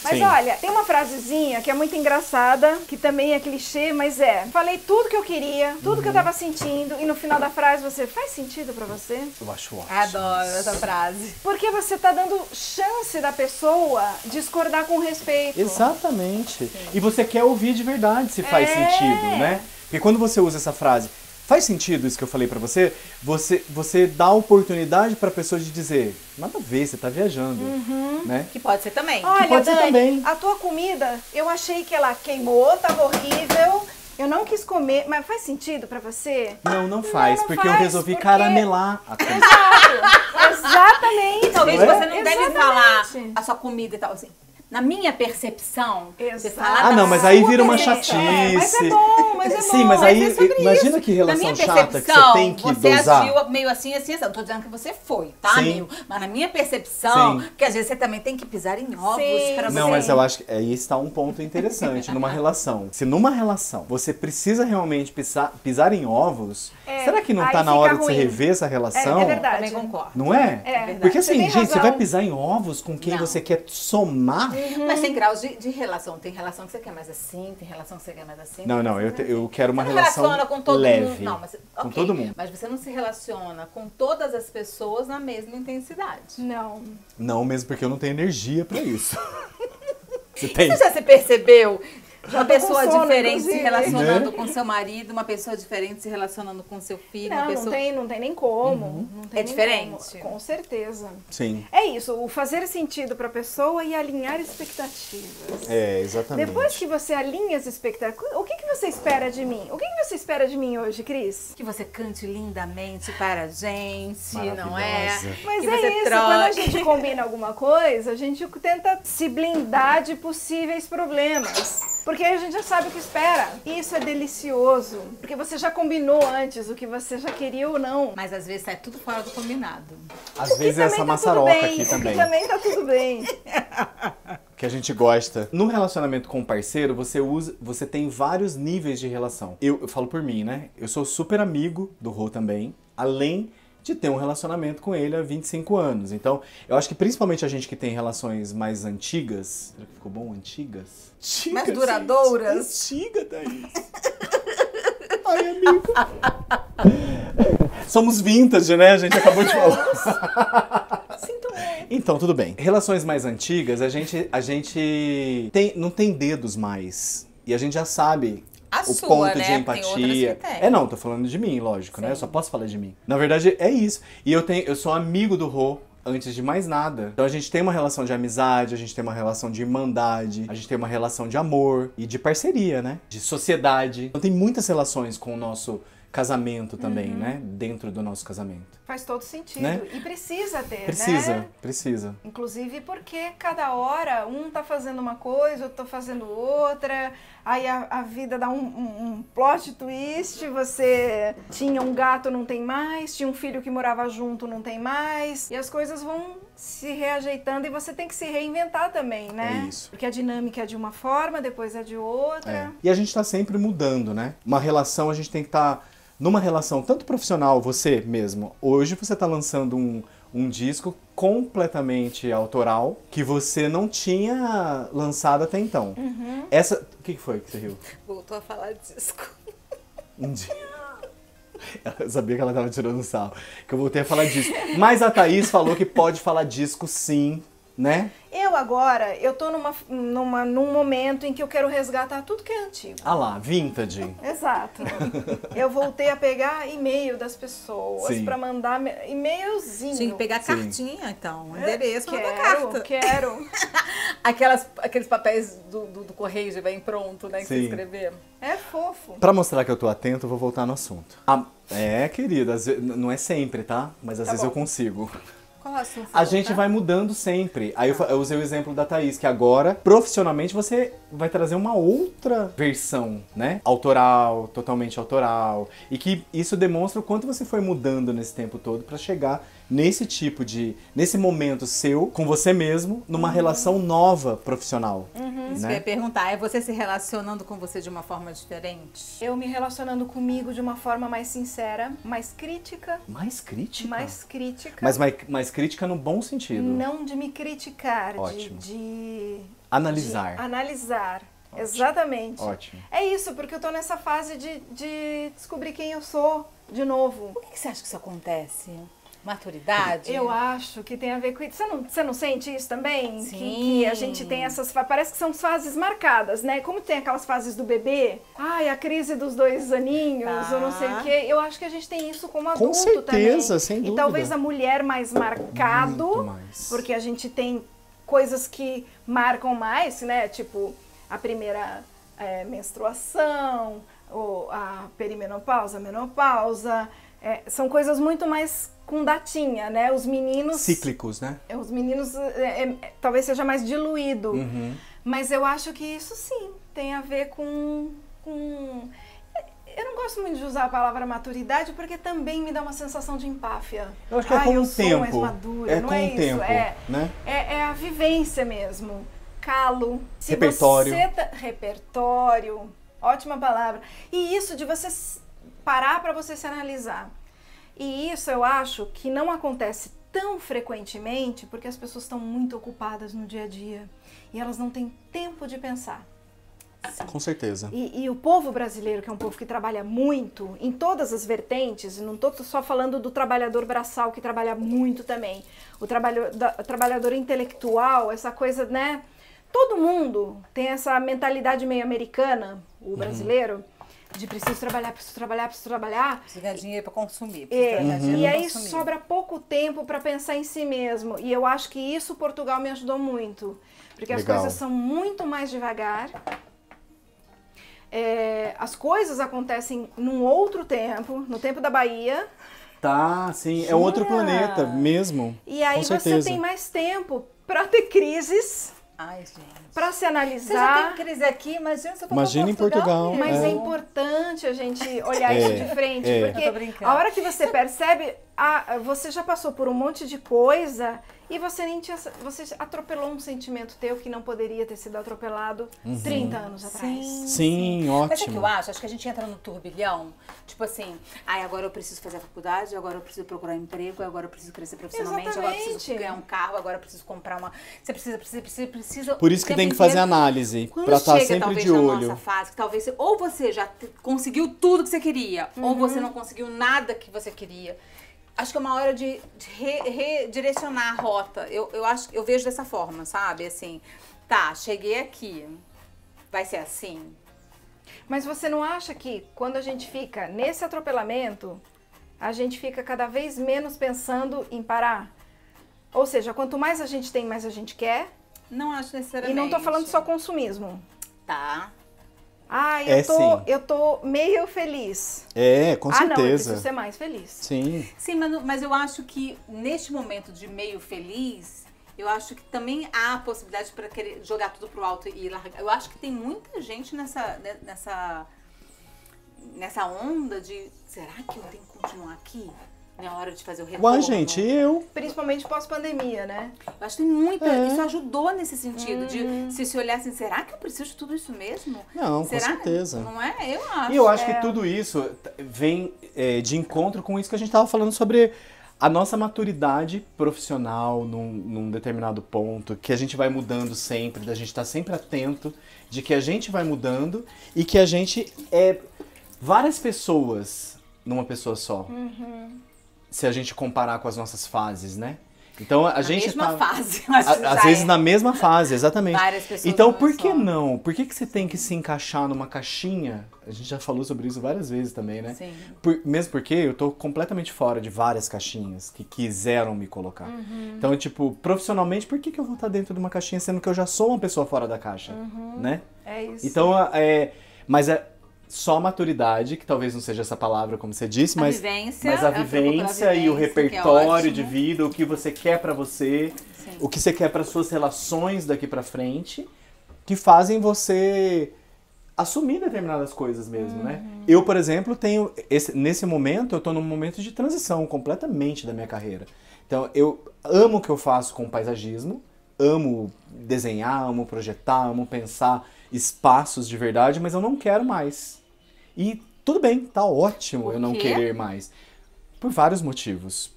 Mas Sim. olha, tem uma frasezinha que é muito engraçada, que também é clichê, mas falei tudo que eu queria, tudo que eu tava sentindo, e no final da frase você, faz sentido pra você? Eu acho ótimo. Adoro essa frase. Porque você tá dando chance da pessoa discordar com respeito. Exatamente. E você quer ouvir de verdade se faz sentido, né? Porque quando você usa essa frase, faz sentido isso que eu falei pra você, você dá a oportunidade pra pessoa de dizer, nada a ver, você tá viajando, né? Que pode ser também. Olha, pode ser Dani, também. a tua comida, eu achei que ela queimou, tava horrível, eu não quis comer, mas faz sentido pra você? Não faz, não porque faz, eu resolvi porque- caramelar a comida. Exatamente. Talvez Não é? você não deve Exatamente. falar a sua comida e tal, assim. Na minha percepção, você Exato. fala Ah, da não, mas aí sua vira uma percepção. chatice. Mas é bom, mas é bom. Sim, mas Mas aí, é sobre imagina isso. que Na relação minha chata que percepção, você tem que você dosar. agiu meio assim, assim, assim. Não tô dizendo que você foi, tá, Sim. amigo? Mas na minha percepção, Sim. que às vezes você também tem que pisar em ovos Sim, pra você. Não, mas eu acho que aí está um ponto interessante numa relação. Se numa relação você precisa realmente pisar em ovos, será que não aí tá na fica hora de você ruim. rever essa relação? É verdade. Também concordo. Não é? É. Porque Você assim, tem gente, você razão. vai pisar em ovos com quem Não. você quer somar? Mas tem graus de relação. Tem relação que você quer mais assim, tem relação que você quer mais assim. Não, não, eu quero uma Você não relação relaciona com todo leve. mundo. Não, mas, Com ok, todo mundo. Mas você não se relaciona com todas as pessoas na mesma intensidade. Não. Não, mesmo porque eu não tenho energia pra isso. Você tem? Você já se percebeu? Uma tô com pessoa sono, diferente se inclusive. relacionando Né? com seu marido, uma pessoa diferente se relacionando com seu filho, uma Não, pessoa... não tem nem como. Não tem É nem diferente? como. Com certeza. Sim. É isso, o fazer sentido pra pessoa e alinhar expectativas. É, exatamente. Depois que você alinha as expectativas, o que você espera de mim? O que você espera de mim hoje, Cris? Que você cante lindamente para a gente, não é? Maravilhosa. Mas que é você isso, troque. quando a gente combina alguma coisa, a gente tenta se blindar de possíveis problemas. Porque aí a gente já sabe o que espera. E isso é delicioso. Porque você já combinou antes o que você já queria ou não. Mas às vezes sai tudo fora do combinado. Às vezes também essa tá maçaroca tudo bem, aqui o que também. também tá tudo bem. Que a gente gosta. No relacionamento com o parceiro, você tem vários níveis de relação. Eu falo por mim, né? Eu sou super amigo do Rô também, além de ter um relacionamento com ele há 25 anos. Então, eu acho que principalmente a gente que tem relações mais antigas... Será que ficou bom? Antigas? Mais duradouras? Antiga, Thaís. amigo. Somos vintage, né? A gente acabou de falar. Sinto muito. Então, tudo bem. Relações mais antigas, a gente não tem dedos mais. E a gente já sabe A o sua, ponto né? de empatia. Tem outras que tem. Não, tô falando de mim, lógico, né? Sim. Eu só posso falar de mim. Na verdade, é isso. E eu sou amigo do Rô antes de mais nada. Então a gente tem uma relação de amizade, a gente tem uma relação de irmandade, a gente tem uma relação de amor e de parceria, né? De sociedade. Então tem muitas relações com o nosso casamento também, né? Dentro do nosso casamento. Faz todo sentido. Né? E precisa ter, Precisa, né? precisa. Inclusive porque cada hora um tá fazendo uma coisa, outro tá fazendo outra, aí a vida dá um plot twist, você tinha um gato, não tem mais, tinha um filho que morava junto, não tem mais, e as coisas vão se reajeitando e você tem que se reinventar também, né? É isso. Porque a dinâmica é de uma forma, depois é de outra. É. E a gente tá sempre mudando, né? Uma relação, a gente tem que estar numa relação tanto profissional, você mesmo. Hoje você tá lançando um disco completamente autoral que você não tinha lançado até então. O que foi que você riu? Voltou a falar disco. Um dia. Eu sabia que ela tava tirando sarro. Que eu voltei a falar disco. Mas a Thaís falou que pode falar disco sim, né? Eu tô num momento em que eu quero resgatar tudo que é antigo. Ah lá, vintage. Exato. Eu voltei a pegar e-mail das pessoas Sim. pra mandar e-mailzinho. Tinha que pegar Sim. cartinha, então. Endereço, manda Quero, carta. quero. Aqueles papéis do correio já vem pronto, né? Que você Sim. escrever. É fofo. Pra mostrar que eu tô atento, eu vou voltar no assunto. Querida, não é sempre, tá? Mas às vezes bom. eu consigo. Qual o assunto? A gente vai mudando sempre. Aí eu usei o exemplo da Thaís, que agora, profissionalmente, você vai trazer uma outra versão, né? Autoral, totalmente autoral. E que isso demonstra o quanto você foi mudando nesse tempo todo pra chegar nesse momento seu, com você mesmo, numa relação nova profissional. Isso que eu ia perguntar, é você se relacionando com você de uma forma diferente? Eu me relacionando comigo de uma forma mais sincera, mais crítica. Mais crítica? Mais crítica. Mas mais crítica no bom sentido. Não de me criticar, Ótimo. de Analisar. de analisar. Exatamente. Ótimo. É isso, porque eu tô nessa fase de descobrir quem eu sou de novo. Por que você acha que isso acontece? Maturidade? Eu acho que tem a ver com isso. Você não sente isso também? Sim. Que a gente tem essas... Parece que são fases marcadas, né? Como tem aquelas fases do bebê. Ai, a crise dos 2 aninhos, ou não sei o quê. Eu acho que a gente tem isso como adulto certeza, também. sem E dúvida. talvez a mulher mais marcado. Muito mais. Porque a gente tem coisas que marcam mais, né? Tipo, a primeira menstruação, ou a perimenopausa, a menopausa. São coisas muito mais com datinha, né? Os meninos... Cíclicos, né? Os meninos talvez seja mais diluído. Uhum. Mas eu acho que isso sim tem a ver com... Eu não gosto muito de usar a palavra maturidade porque também me dá uma sensação de empáfia. Eu acho que é com eu o sou tempo. mais madura, É não com é o isso. tempo, né? É a vivência mesmo. Calo. Se Repertório. Repertório. Ótima palavra. E isso de você parar para você se analisar. E isso eu acho que não acontece tão frequentemente porque as pessoas estão muito ocupadas no dia a dia e elas não têm tempo de pensar. Com certeza. E o povo brasileiro, que é um povo que trabalha muito em todas as vertentes, não estou só falando do trabalhador braçal que trabalha muito também, o trabalhador intelectual, essa coisa, né? Todo mundo tem essa mentalidade meio americana, o brasileiro, de preciso trabalhar, preciso trabalhar, preciso trabalhar. Preciso ganhar dinheiro para consumir. E aí sobra pouco tempo para pensar em si mesmo. E eu acho que isso Portugal me ajudou muito. Porque as Legal. coisas são muito mais devagar. As coisas acontecem num outro tempo, no tempo da Bahia. Tá, sim. É outro planeta mesmo. E aí com você certeza. tem mais tempo para ter crises, Ai, gente. para se Você já analisar. tem crise aqui, imagina se eu for Imagina pra em Portugal. Mas é É. importante a gente olhar isso de frente, Eu tô porque brincando. a hora que você percebe, você já passou por um monte de coisa e você nem tinha, você atropelou um sentimento teu que não poderia ter sido atropelado 30 anos atrás. Sim, ótimo. Mas é que eu acho que a gente entra no turbilhão, tipo assim, agora eu preciso fazer a faculdade, agora eu preciso procurar um emprego, agora eu preciso crescer profissionalmente, agora eu preciso ganhar um carro, agora eu preciso comprar uma... Você precisa... Por isso que tem que fazer análise, pra estar sempre de olho. Talvez na nossa fase, que talvez ou você já conseguiu tudo que você queria, ou você não conseguiu nada que você queria. Acho que é uma hora de redirecionar a rota. Eu vejo dessa forma, sabe? Assim, tá, cheguei aqui, vai ser assim? Mas você não acha que quando a gente fica nesse atropelamento, a gente fica cada vez menos pensando em parar? Ou seja, quanto mais a gente tem, mais a gente quer? Não acho necessariamente. E não tô falando só consumismo. Tá. Eu tô meio feliz. Com certeza. Não, eu preciso ser mais feliz. Sim. Sim, mas eu acho que neste momento de meio feliz, eu acho que também há a possibilidade para querer jogar tudo pro alto e largar. Eu acho que tem muita gente nessa onda de, será que eu tenho que continuar aqui? Na hora de fazer o retorno. Ué, gente, Principalmente pós-pandemia, né? Eu acho que tem muita... Isso ajudou nesse sentido, de se olhar assim, será que eu preciso de tudo isso mesmo? Não, será? com certeza. Não é? Eu acho. E eu acho que tudo isso vem de encontro com isso que a gente estava falando sobre a nossa maturidade profissional num determinado ponto, que a gente vai mudando sempre, da gente estar sempre atento, de que a gente vai mudando e que a gente é várias pessoas numa pessoa só. Se a gente comparar com as nossas fases, né? Então a gente mesma fase. Às vezes na mesma fase, exatamente. Várias pessoas. Então por que não? Por que você tem que se encaixar numa caixinha? A gente já falou sobre isso várias vezes também, né? Sim. Mesmo porque eu tô completamente fora de várias caixinhas que quiseram me colocar. Então, tipo, profissionalmente, por que eu vou estar dentro de uma caixinha sendo que eu já sou uma pessoa fora da caixa, né? É isso. Então, mas é só maturidade, que talvez não seja essa palavra como você disse, mas a vivência e o repertório de vida, o que você quer pra você, o que você quer para suas relações daqui pra frente, que fazem você assumir determinadas coisas mesmo, né? Eu, por exemplo, tenho nesse momento, eu tô num momento de transição completamente da minha carreira. Então, eu amo o que eu faço com paisagismo, amo desenhar, amo projetar, amo pensar espaços de verdade, mas eu não quero mais. E tudo bem, tá ótimo eu não querer mais. Por vários motivos,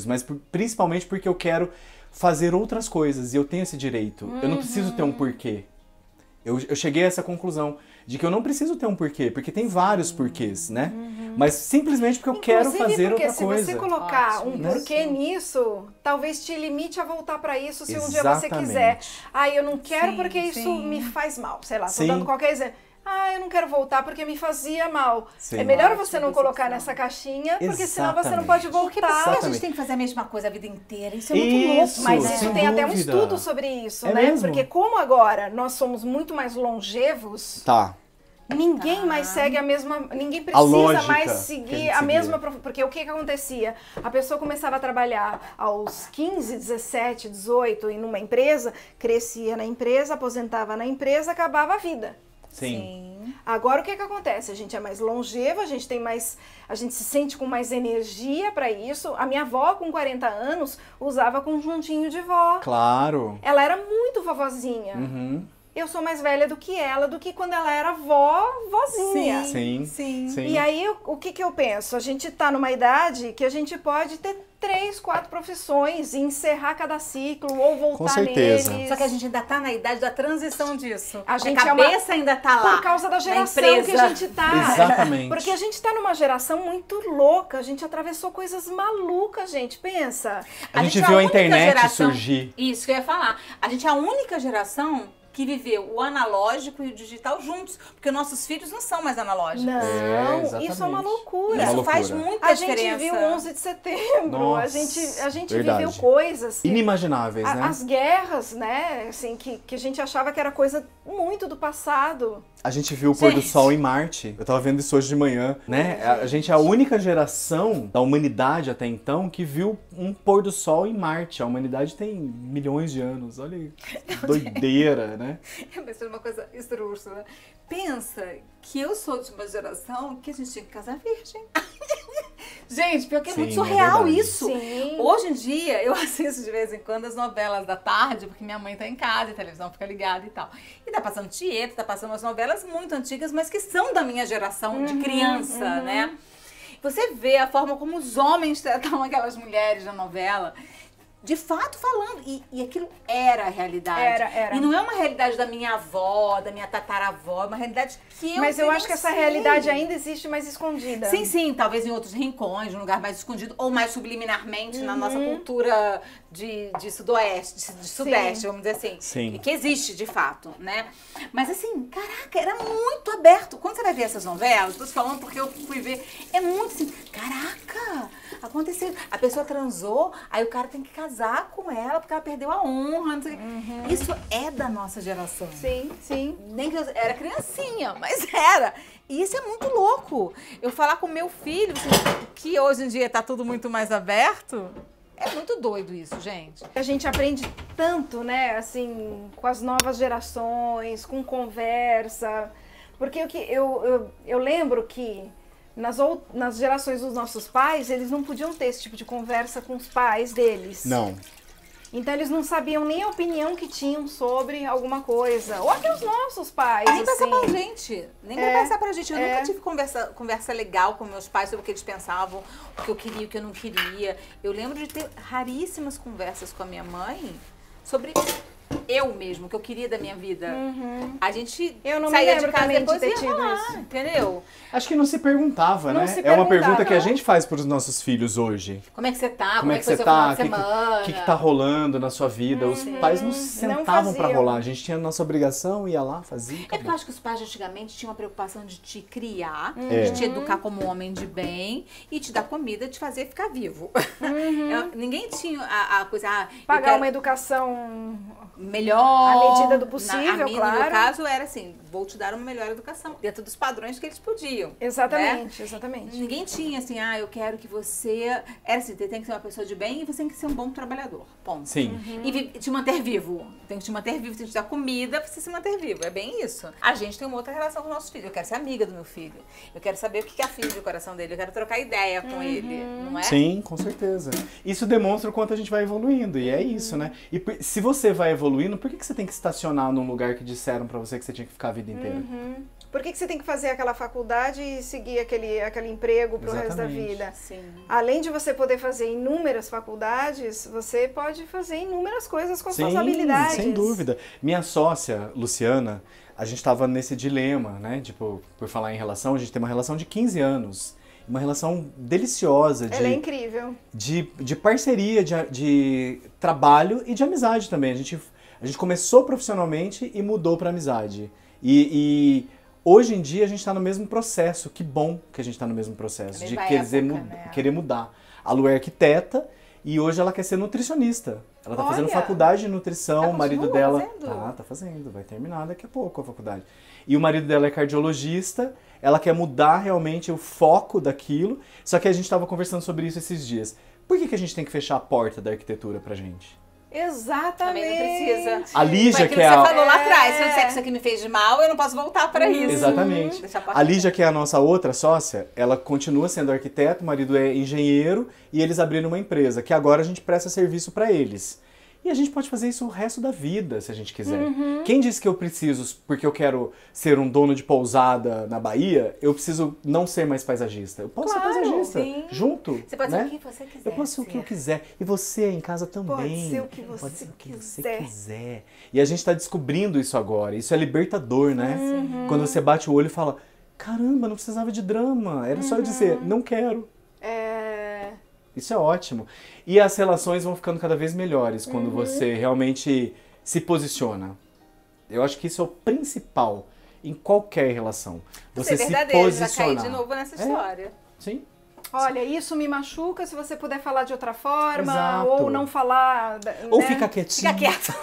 mas principalmente porque eu quero fazer outras coisas e eu tenho esse direito. Eu não preciso ter um porquê. Eu cheguei a essa conclusão de que eu não preciso ter um porquê, porque tem vários porquês, né? Mas simplesmente porque eu quero fazer outra coisa. Se você colocar um porquê nisso, talvez te limite a voltar pra isso se um dia você quiser. Eu não quero porque isso me faz mal. Sei lá, tô dando qualquer exemplo. Eu não quero voltar porque me fazia mal. É melhor você não colocar nessa caixinha, porque senão você não pode voltar. Porque a gente tem que fazer a mesma coisa a vida inteira. Isso é muito louco. Mas isso tem até um estudo sobre isso, né? Mesmo? Porque como agora nós somos muito mais longevos, ninguém mais segue a mesma... Ninguém precisa mais seguir a mesma... Porque o que acontecia? A pessoa começava a trabalhar aos 15, 17, 18 em uma empresa, crescia na empresa, aposentava na empresa, acabava a vida. Sim. Agora o que acontece? A gente é mais longeva, a gente se sente com mais energia pra isso. A minha avó com 40 anos usava conjuntinho de vó. Claro. Ela era muito vovozinha. Eu sou mais velha do que ela, do que quando ela era vozinha. Sim. E aí o que eu penso? A gente tá numa idade que a gente pode ter 3, 4 profissões e encerrar cada ciclo ou voltar neles. Só que a gente ainda tá na idade da transição disso. A cabeça ainda tá lá. Por causa da geração que a gente tá. Exatamente. Porque a gente tá numa geração muito louca. A gente atravessou coisas malucas, gente. Pensa. A gente viu a internet surgir. Isso que eu ia falar. A gente é a única geração que viveu o analógico e o digital juntos, porque nossos filhos não são mais analógicos. Não, isso é uma loucura. Isso faz muita diferença. A gente viu 11 de setembro, Nossa, a gente viveu coisas inimagináveis, né? As guerras, né, assim, que a gente achava que era coisa muito do passado. A gente viu o pôr do sol em Marte. Eu tava vendo isso hoje de manhã, né? A gente é a única geração da humanidade até então que viu um pôr do sol em Marte. A humanidade tem milhões de anos. Olha aí, doideira, né? Eu pensei numa coisa esdrúxula. Pensa que eu sou de uma geração que a gente tinha que casar virgem. Gente, pior que é Sim, muito é surreal verdade. isso. Sim. Hoje em dia, eu assisto de vez em quando as novelas da tarde, porque minha mãe tá em casa e a televisão fica ligada e tal. E tá passando Tieta, tá passando umas novelas muito antigas, mas que são da minha geração de criança, né? Você vê a forma como os homens tratam aquelas mulheres na novela, de fato falando. E aquilo era a realidade. Era. E não é uma realidade da minha avó, da minha tataravó, é uma realidade que eu Mas eu acho que essa vivenciei. realidade ainda existe, mas escondida. Sim, talvez em outros rincões, num lugar mais escondido, ou mais subliminarmente na nossa cultura de sudoeste, de sudeste, vamos dizer assim. Sim. Que existe, de fato, né? Mas assim, caraca, era muito aberto. Quando você vai ver essas novelas, tô te falando porque eu fui ver, é muito assim, caraca, aconteceu. A pessoa transou, aí o cara tem que casar com ela porque ela perdeu a honra, não sei o quê. Isso é da nossa geração. Sim. Nem que eu era criancinha, mas era. E isso é muito louco. Eu falar com meu filho, assim, que hoje em dia tá tudo muito mais aberto, é muito doido isso, gente. A gente aprende tanto, né, assim, com as novas gerações, com conversa. Porque eu lembro que nas gerações dos nossos pais, eles não podiam ter esse tipo de conversa com os pais deles. Não. Então eles não sabiam nem a opinião que tinham sobre alguma coisa. Ou até os nossos pais, Nem assim. passar pra gente. Nem vai passar pra gente. Eu nunca tive conversa legal com meus pais sobre o que eles pensavam, o que eu queria e o que eu não queria. Eu lembro de ter raríssimas conversas com a minha mãe sobre eu mesmo, o que eu queria da minha vida. A gente Eu não me saía lembro de casa também depois de ter e ia tido lá, isso. entendeu? Acho que não se perguntava, Não né? se É uma perguntava, pergunta que a não. gente faz para os nossos filhos hoje. Como é que você tá? Como é é que foi você seu final tá? de semana? O que tá rolando na sua vida? Os pais não sentavam pra faziam. rolar. A gente tinha a nossa obrigação, ia lá, fazia. É porque eu acabou. acho que os pais antigamente tinham a preocupação de te criar, É. de te educar como um homem de bem e te dar comida, te fazer ficar vivo. Ninguém tinha a coisa, eu Pagar quero uma educação melhor. à medida do A possível, mim, claro. no meu caso, era assim, vou te dar uma melhor educação, dentro dos padrões que eles podiam. Exatamente, né? exatamente. Ninguém tinha assim, eu quero que você... Era assim, tem que ser uma pessoa de bem e você tem que ser um bom trabalhador, ponto. Sim. E te manter vivo. Tem que te manter vivo, tem que te dar comida pra você se manter vivo. É bem isso. A gente tem uma outra relação com o nosso filho. Eu quero ser amiga do meu filho. Eu quero saber o que é a filha do coração dele. Eu quero trocar ideia com ele, não é? Sim, com certeza. Isso demonstra o quanto a gente vai evoluindo, e é isso, né? E se você vai evoluindo, por que você tem que estacionar num lugar que disseram pra você que você tinha que ficar a vida inteira? Por que você tem que fazer aquela faculdade e seguir aquele emprego pro resto da Exatamente. vida? Sim. Além de você poder fazer inúmeras faculdades, você pode fazer inúmeras coisas com suas habilidades. Sem dúvida. Minha sócia, Luciana, a gente tava nesse dilema, né? Tipo, por falar em relação, a gente tem uma relação de 15 anos. Uma relação deliciosa Ela é incrível. de parceria, de trabalho e de amizade também. A gente começou profissionalmente e mudou pra amizade. E hoje em dia a gente tá no mesmo processo. Que bom que a gente tá no mesmo processo. Na De mesma querer, época, né? querer mudar. A Lu é arquiteta e hoje ela quer ser nutricionista. Ela tá fazendo Olha! faculdade de nutrição, Ela o marido continua dela... fazendo? Tá fazendo. Vai terminar daqui a pouco a faculdade. E o marido dela é cardiologista. Ela quer mudar realmente o foco daquilo. Só que a gente tava conversando sobre isso esses dias. Por que a gente tem que fechar a porta da arquitetura pra gente? Exatamente. Também não precisa. A Lígia, Foi aquilo que é que você a... falou lá atrás. Se eu disser que isso aqui me fez de mal, eu não posso voltar pra isso. Exatamente. Deixa a porta A Lígia, que é a nossa outra sócia, ela continua sendo arquiteta, o marido é engenheiro e eles abriram uma empresa, que agora a gente presta serviço pra eles. E a gente pode fazer isso o resto da vida, se a gente quiser. Quem disse que eu preciso, porque eu quero ser um dono de pousada na Bahia, eu preciso não ser mais paisagista? Eu posso Claro, ser paisagista, sim. junto. Você pode né? ser o que você quiser. Eu posso ser o que eu ser. quiser. E você aí em casa também. Pode ser o que você Pode ser o que você quiser. quiser. E a gente tá descobrindo isso agora. Isso é libertador, né? Quando você bate o olho e fala, caramba, não precisava de drama. Era só eu dizer, não quero. Isso é ótimo. E as relações vão ficando cada vez melhores quando você realmente se posiciona. Eu acho que isso é o principal em qualquer relação. Você Ser se verdadeiro, já posicionar. caí de novo nessa É. história. Sim. Olha, isso me machuca, se você puder falar de outra forma, Exato. ou não falar... Ou né? fica quietinho. Fica quieto.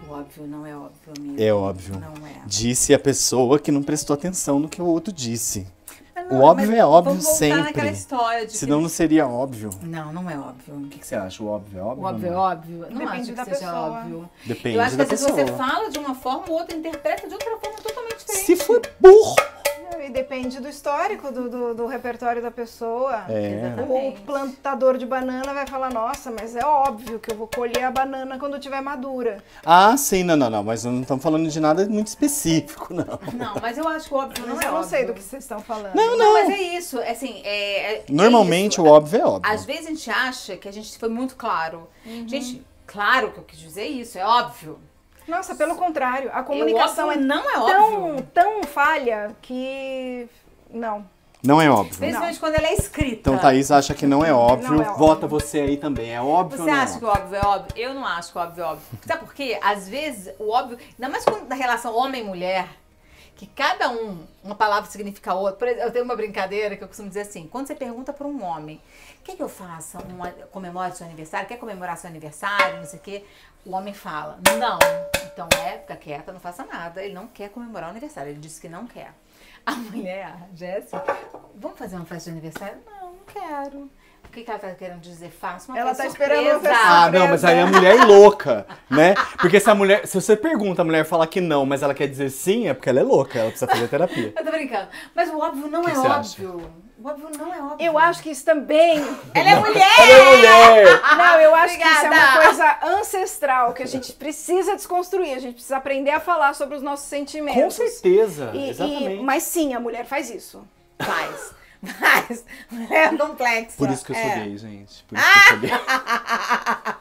O óbvio não é óbvio, amigo. É óbvio. Não é. Disse a pessoa que não prestou atenção no que o outro disse. Mas O óbvio mas é óbvio vamos voltar sempre. naquela história de Senão não seria óbvio. Não, não é óbvio. O que você acha? O óbvio é óbvio? O óbvio é ou não? óbvio? Não Depende acho que da seja pessoa. óbvio. Depende Eu acho que da às vezes pessoa. você fala de uma forma, o outro interpreta de outra forma totalmente diferente. Se for burro, e depende do histórico, do repertório da pessoa. O Exatamente. plantador de banana vai falar, nossa, mas é óbvio que eu vou colher a banana quando tiver madura. Ah, sim, não, mas não estamos falando de nada muito específico, não. Não, mas eu acho que o óbvio não Mas é eu não óbvio. sei do que vocês estão falando. Não, mas é isso, assim, Normalmente é isso. o óbvio é óbvio. Às vezes a gente acha que a gente foi muito claro. Gente, claro que eu quis dizer isso, é óbvio. Nossa, pelo contrário, a comunicação óbvio não é tão, óbvio. tão falha que... Não. Não é óbvio. Principalmente quando ela é escrita. Então Thaís acha que não é óbvio. Não é óbvio. Vota você aí também. É óbvio Você ou não é acha que o óbvio é óbvio? Eu não acho que o óbvio é óbvio. Sabe por quê? Às vezes o óbvio, ainda mais quando na relação homem-mulher, que cada uma palavra significa outra. Por exemplo, eu tenho uma brincadeira que eu costumo dizer assim, quando você pergunta para um homem, quer que eu faça? Comemore seu aniversário? Quer comemorar seu aniversário? Não sei o quê. O homem fala, não. Então fica quieta, não faça nada. Ele não quer comemorar o aniversário, ele disse que não quer. A mulher, a Jéssica, vamos fazer uma festa de aniversário? Não quero. O que ela tá querendo dizer? Faça uma Ela festa tá esperando uma surpresa. festa Ah, não, mas aí a mulher é louca, né? Porque se você pergunta, a mulher fala que não, mas ela quer dizer sim, é porque ela é louca, ela precisa fazer terapia. Eu tô brincando. Mas o óbvio não Que é você acha? óbvio. O óbvio não é óbvio. Eu acho que isso também... Ela é mulher! Ela é mulher! Não, eu acho que isso é uma Obrigada. coisa ancestral, que a gente precisa desconstruir. A gente precisa aprender a falar sobre os nossos sentimentos. Com certeza, E- exatamente. mas sim, a mulher faz isso. Faz. Mas mulher é complexa. Por isso que eu sou É. gay, gente. Por isso que eu sou gay.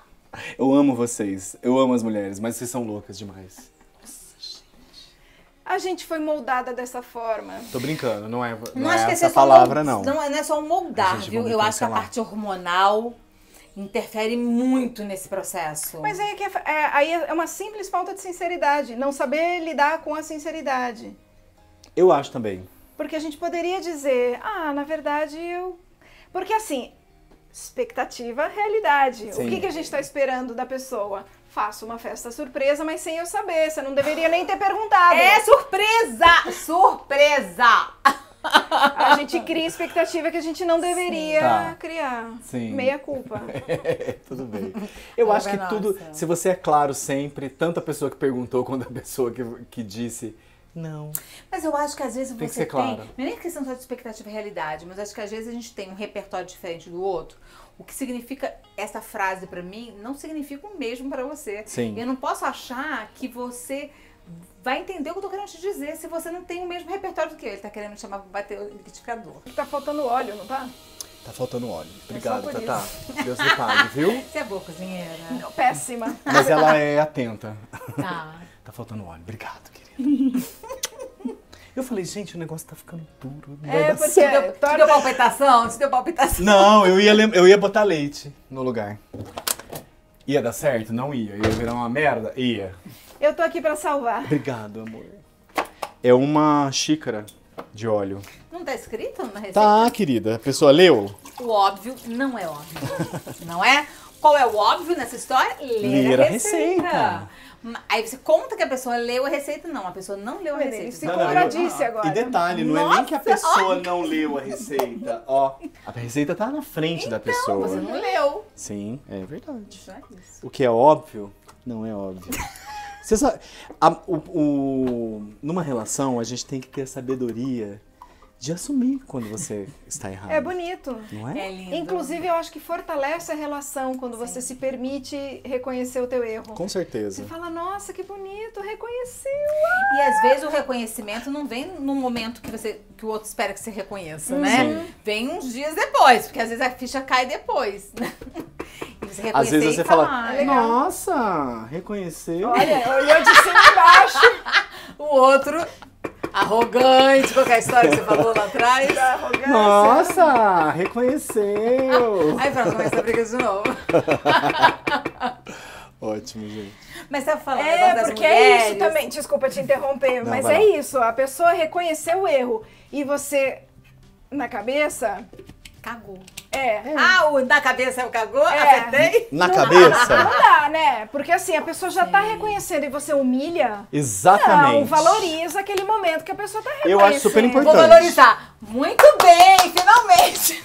Eu amo vocês, eu amo as mulheres, mas vocês são loucas demais. A gente foi moldada dessa forma. Tô brincando, não é, Não é acho que essa é só palavra, não. Não é só um moldar, Gente, viu? vamos Eu acho que a cancelar. parte hormonal interfere muito nesse processo. Mas aí aí é uma simples falta de sinceridade. Não saber lidar com a sinceridade. Eu acho também. Porque a gente poderia dizer, na verdade eu... Porque assim, expectativa, realidade. Sim. O que a gente está esperando da pessoa? Faço uma festa surpresa, mas sem eu saber. Você não deveria nem ter perguntado. É surpresa! Surpresa! A gente cria expectativa que a gente não deveria Tá. criar. Sim. Meia culpa. Tudo bem. Eu acho que Nossa. tudo, se você é claro sempre, tanto a pessoa que perguntou quanto a pessoa que disse não. Mas eu acho que às vezes Tem que você ser tem... claro. Não é nem questão só de expectativa e realidade, mas acho que às vezes a gente tem um repertório diferente do outro. O que significa essa frase pra mim não significa o mesmo pra você. Sim. Eu não posso achar que você vai entender o que eu tô querendo te dizer se você não tem o mesmo repertório do que eu. Ele tá querendo me chamar pra bater o liquidificador. Tá faltando óleo, não tá? Tá faltando óleo. Obrigado, por Tatá. Deus lhe pague, viu? Você é boa cozinheira? Não, péssima. Mas ela é atenta. Tá. Tá faltando óleo. Obrigado, querida. Eu falei, gente, o negócio tá ficando duro. Não vai É, dar porque certo. Te deu palpitação? Te deu palpitação? Não, eu ia botar leite no lugar. Ia dar certo? Não ia. Ia virar uma merda? Ia. Eu tô aqui pra salvar. Obrigado, amor. É uma xícara de óleo. Não tá escrito na receita? Tá, querida. A pessoa leu? O óbvio não é óbvio. Não é? Qual é o óbvio nessa história? Ler a receita. Aí você conta que a pessoa leu a receita. Não, a pessoa não leu a Ele receita. se Não, não, contradisse agora. E detalhe, não é nem que a Nossa, pessoa não leu a receita. Ó, a receita tá na frente da pessoa. Você não leu. Sim, é verdade. Isso é isso. O que é óbvio, não é óbvio. Você sabe, numa relação, a gente tem que ter a sabedoria de assumir quando você está errado. É bonito. Não é? É lindo. Inclusive, eu acho que fortalece a relação quando você se permite reconhecer o teu erro. Com certeza. Você fala, nossa, que bonito, reconheceu. E às vezes o reconhecimento não vem no momento que o outro espera que você reconheça, né? Vem uns dias depois, porque às vezes a ficha cai depois. E você reconhecer Às vezes e você falar, fala, legal. nossa, reconheceu. Olha, olhou de cima e embaixo. o outro arrogante, qual que é a história que você falou lá atrás? Da arrogância. Nossa, reconheceu. Aí pronto, começa a briga de novo. Ótimo, gente. Mas você falando o negócio das Porque mulheres, é isso também. Desculpa te interromper, Não, mas vai é lá. isso. A pessoa reconheceu o erro e você, na cabeça, Cagou. é. Ah, o da cabeça é o cagou? É. Acertei? Na cabeça? Não dá, né? Porque assim, a pessoa já tá reconhecendo e você humilha. Exatamente. Não, valoriza aquele momento que a pessoa tá reconhecendo. Eu acho super Vou importante. valorizar. Muito bem, finalmente.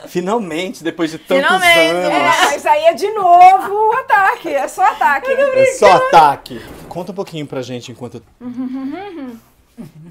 Finalmente, depois de tantos Finalmente, anos. É, mas aí é de novo o ataque, é só ataque. É só ataque. Conta um pouquinho pra gente enquanto.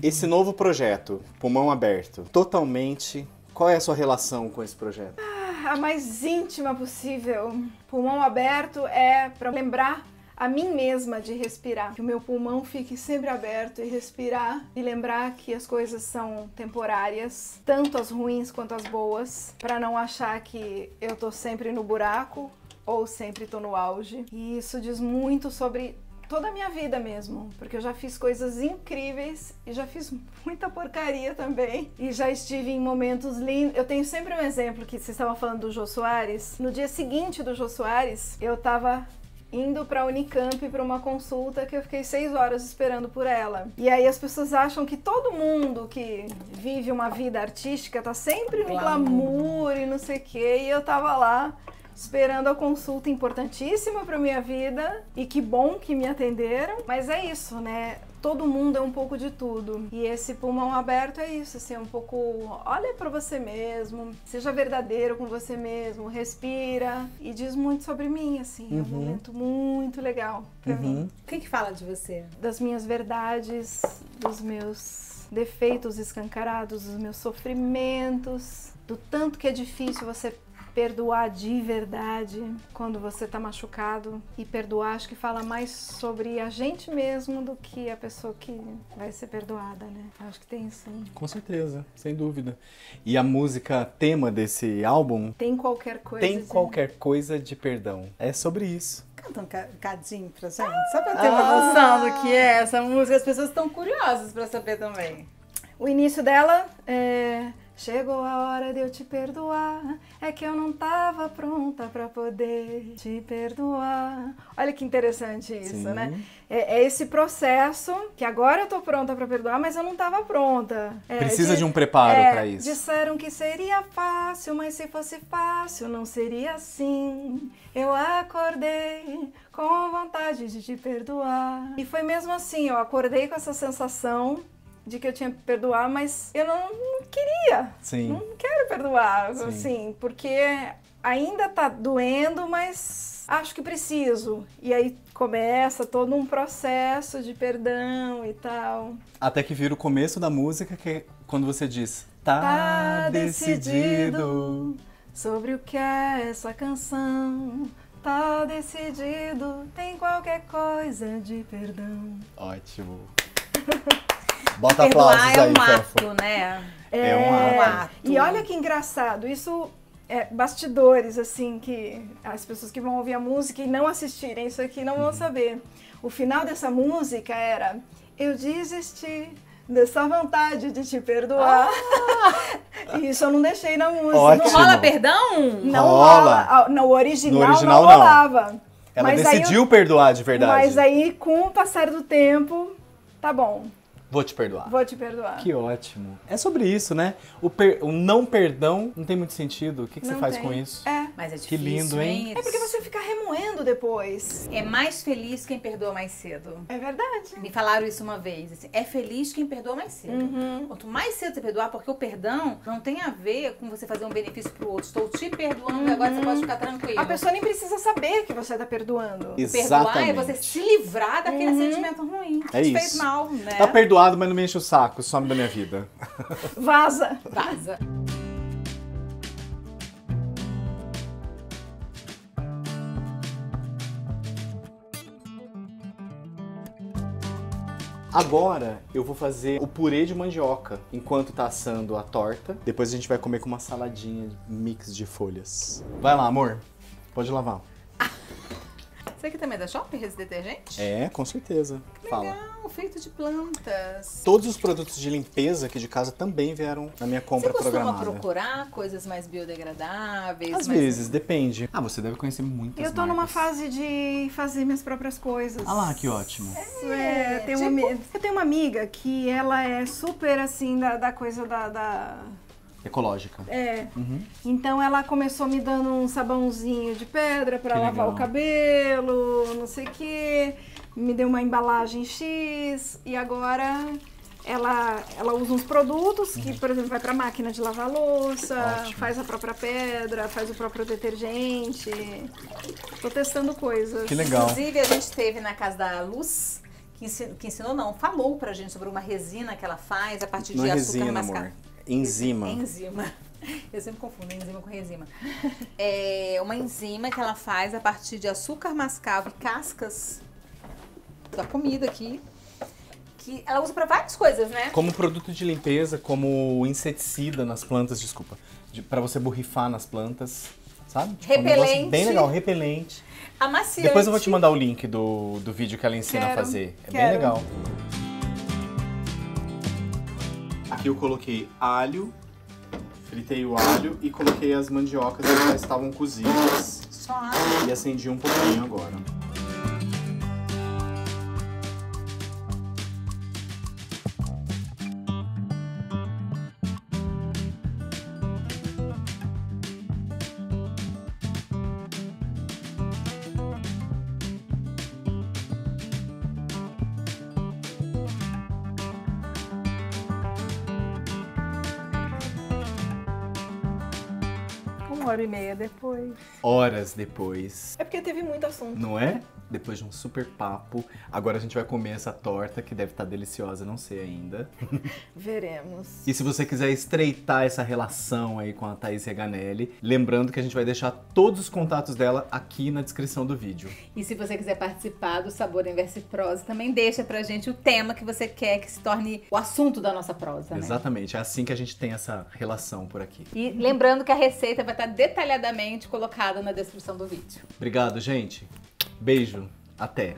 Esse novo projeto, Pulmão Aberto, totalmente... Qual é a sua relação com esse projeto? A mais íntima possível. Pulmão aberto é para lembrar a mim mesma de respirar. Que o meu pulmão fique sempre aberto e respirar. E lembrar que as coisas são temporárias, tanto as ruins quanto as boas. Para não achar que eu tô sempre no buraco ou sempre tô no auge. E isso diz muito sobre toda a minha vida mesmo, porque eu já fiz coisas incríveis e já fiz muita porcaria também. E já estive em momentos lindos. Eu tenho sempre um exemplo que vocês estavam falando do Jô Soares. No dia seguinte do Jô Soares, eu tava indo pra Unicamp pra uma consulta que eu fiquei 6 horas esperando por ela. E aí as pessoas acham que todo mundo que vive uma vida artística tá sempre no glamour e não sei o quê. E eu tava lá esperando a consulta importantíssima pra minha vida, e que bom que me atenderam. Mas é isso, né? Todo mundo é um pouco de tudo. E esse pulmão aberto é isso, assim, um pouco... Olha pra você mesmo, seja verdadeiro com você mesmo, respira. E diz muito sobre mim, assim, é um momento muito legal pra mim. Quem que fala de você? Das minhas verdades, dos meus defeitos escancarados, dos meus sofrimentos, do tanto que é difícil você perdoar de verdade quando você tá machucado. E perdoar acho que fala mais sobre a gente mesmo do que a pessoa que vai ser perdoada, né? Acho que tem isso. Com certeza, sem dúvida. E a música tema desse álbum? Tem qualquer coisa. Tem qualquer coisa de perdão. É sobre isso. Canta um cadinho pra gente, só pra ter uma noção do que é essa música. As pessoas estão curiosas pra saber também. O início dela é... Chegou a hora de eu te perdoar, é que eu não tava pronta pra poder te perdoar. Olha que interessante isso, né? É esse processo que agora eu tô pronta pra perdoar, mas eu não tava pronta. Precisa de um preparo pra isso. Disseram que seria fácil, mas se fosse fácil não seria assim. Eu acordei com vontade de te perdoar. E foi mesmo assim, eu acordei com essa sensação de que eu tinha que perdoar, mas eu não queria. Sim. Não quero perdoar, Sim. assim, porque ainda tá doendo, mas acho que preciso. E aí começa todo um processo de perdão e tal. Até que vira o começo da música, que é quando você diz: Tá decidido sobre o que é essa canção. Tá decidido, tem qualquer coisa de perdão. Ótimo. Bota Perdoar aplausos é aí, um Fefo. ato, né? É um ato. E olha que engraçado, isso é bastidores, assim, que as pessoas que vão ouvir a música e não assistirem isso aqui não vão saber. O final dessa música era: eu desisti dessa vontade de te perdoar. E isso eu não deixei na música. Ótimo. Não rola perdão? Não Rola. rola. No original não não. rolava. Ela Mas decidiu perdoar de verdade. Mas aí, com o passar do tempo, tá bom, Vou te perdoar. vou te perdoar. Que ótimo. É sobre isso, né? O não perdão não tem muito sentido. O que você Não faz tem. com isso? É. Mas é Que difícil, lindo, hein? É porque você fica remoendo depois. É mais feliz quem perdoa mais cedo. É verdade. Me falaram isso uma vez. Assim, é feliz quem perdoa mais cedo. Quanto mais cedo você perdoar, porque o perdão não tem a ver com você fazer um benefício pro outro. Estou te perdoando e agora você pode ficar tranquilo. A pessoa nem precisa saber que você tá perdoando. Perdoar é Exatamente. você se livrar daquele sentimento ruim que É te isso. fez mal, né? Tá perdoado, mas não me enche o saco. Some da minha vida. Vaza. Vaza. Agora eu vou fazer o purê de mandioca enquanto tá assando a torta. Depois a gente vai comer com uma saladinha mix de folhas. Vai lá, amor. Pode lavar. Isso aqui também é da Shopping, esse detergente? É, com certeza. Fala. Legal, feito de plantas. Todos os produtos de limpeza aqui de casa também vieram na minha compra Você costuma programada. procurar coisas mais biodegradáveis? Às vezes, depende. Ah, você deve conhecer muitas Eu tô numa marcas. fase de fazer minhas próprias coisas. Ah lá, que ótimo. Eu tenho uma amiga que ela é super assim da coisa da... Ecológica. É. Uhum. Então ela começou me dando um sabãozinho de pedra pra Que lavar legal. o cabelo, não sei o quê. Me deu uma embalagem X e agora ela usa uns produtos que, por exemplo, vai pra máquina de lavar louça, Ótimo. faz a própria pedra, faz o próprio detergente. Tô testando coisas. Que legal. Inclusive, a gente teve na casa da Luz, que ensinou não, falou pra gente sobre uma resina que ela faz a partir Não de é açúcar resina, mascavo. amor. Enzima. Enzima. Eu sempre confundo enzima com resina. É uma enzima que ela faz a partir de açúcar mascavo e cascas da comida aqui. Que ela usa pra várias coisas, né? Como produto de limpeza, como inseticida nas plantas, desculpa. Pra você borrifar nas plantas, sabe? Tipo, um negócio Repelente. bem legal, repelente. Amaciante. Depois eu vou te mandar o link do vídeo que ela ensina a Quero, fazer. É bem quero. legal. Aqui eu coloquei alho, fritei o alho e coloquei as mandiocas que já estavam cozidas. Só água. E acendi um pouquinho agora. Uma hora e meia depois. Horas depois, É porque teve muito assunto. não é? Depois de um super papo, agora a gente vai comer essa torta que deve estar deliciosa, não sei ainda. Veremos. E se você quiser estreitar essa relação aí com a Thaís Reganelli, lembrando que a gente vai deixar todos os contatos dela aqui na descrição do vídeo. E se você quiser participar do Sabor em Verso e Prosa, também deixa pra gente o tema que você quer que se torne o assunto da nossa prosa, né? Exatamente, é assim que a gente tem essa relação por aqui. E lembrando que a receita vai estar detalhadamente colocada na descrição do vídeo. Obrigado, gente. Beijo. Até.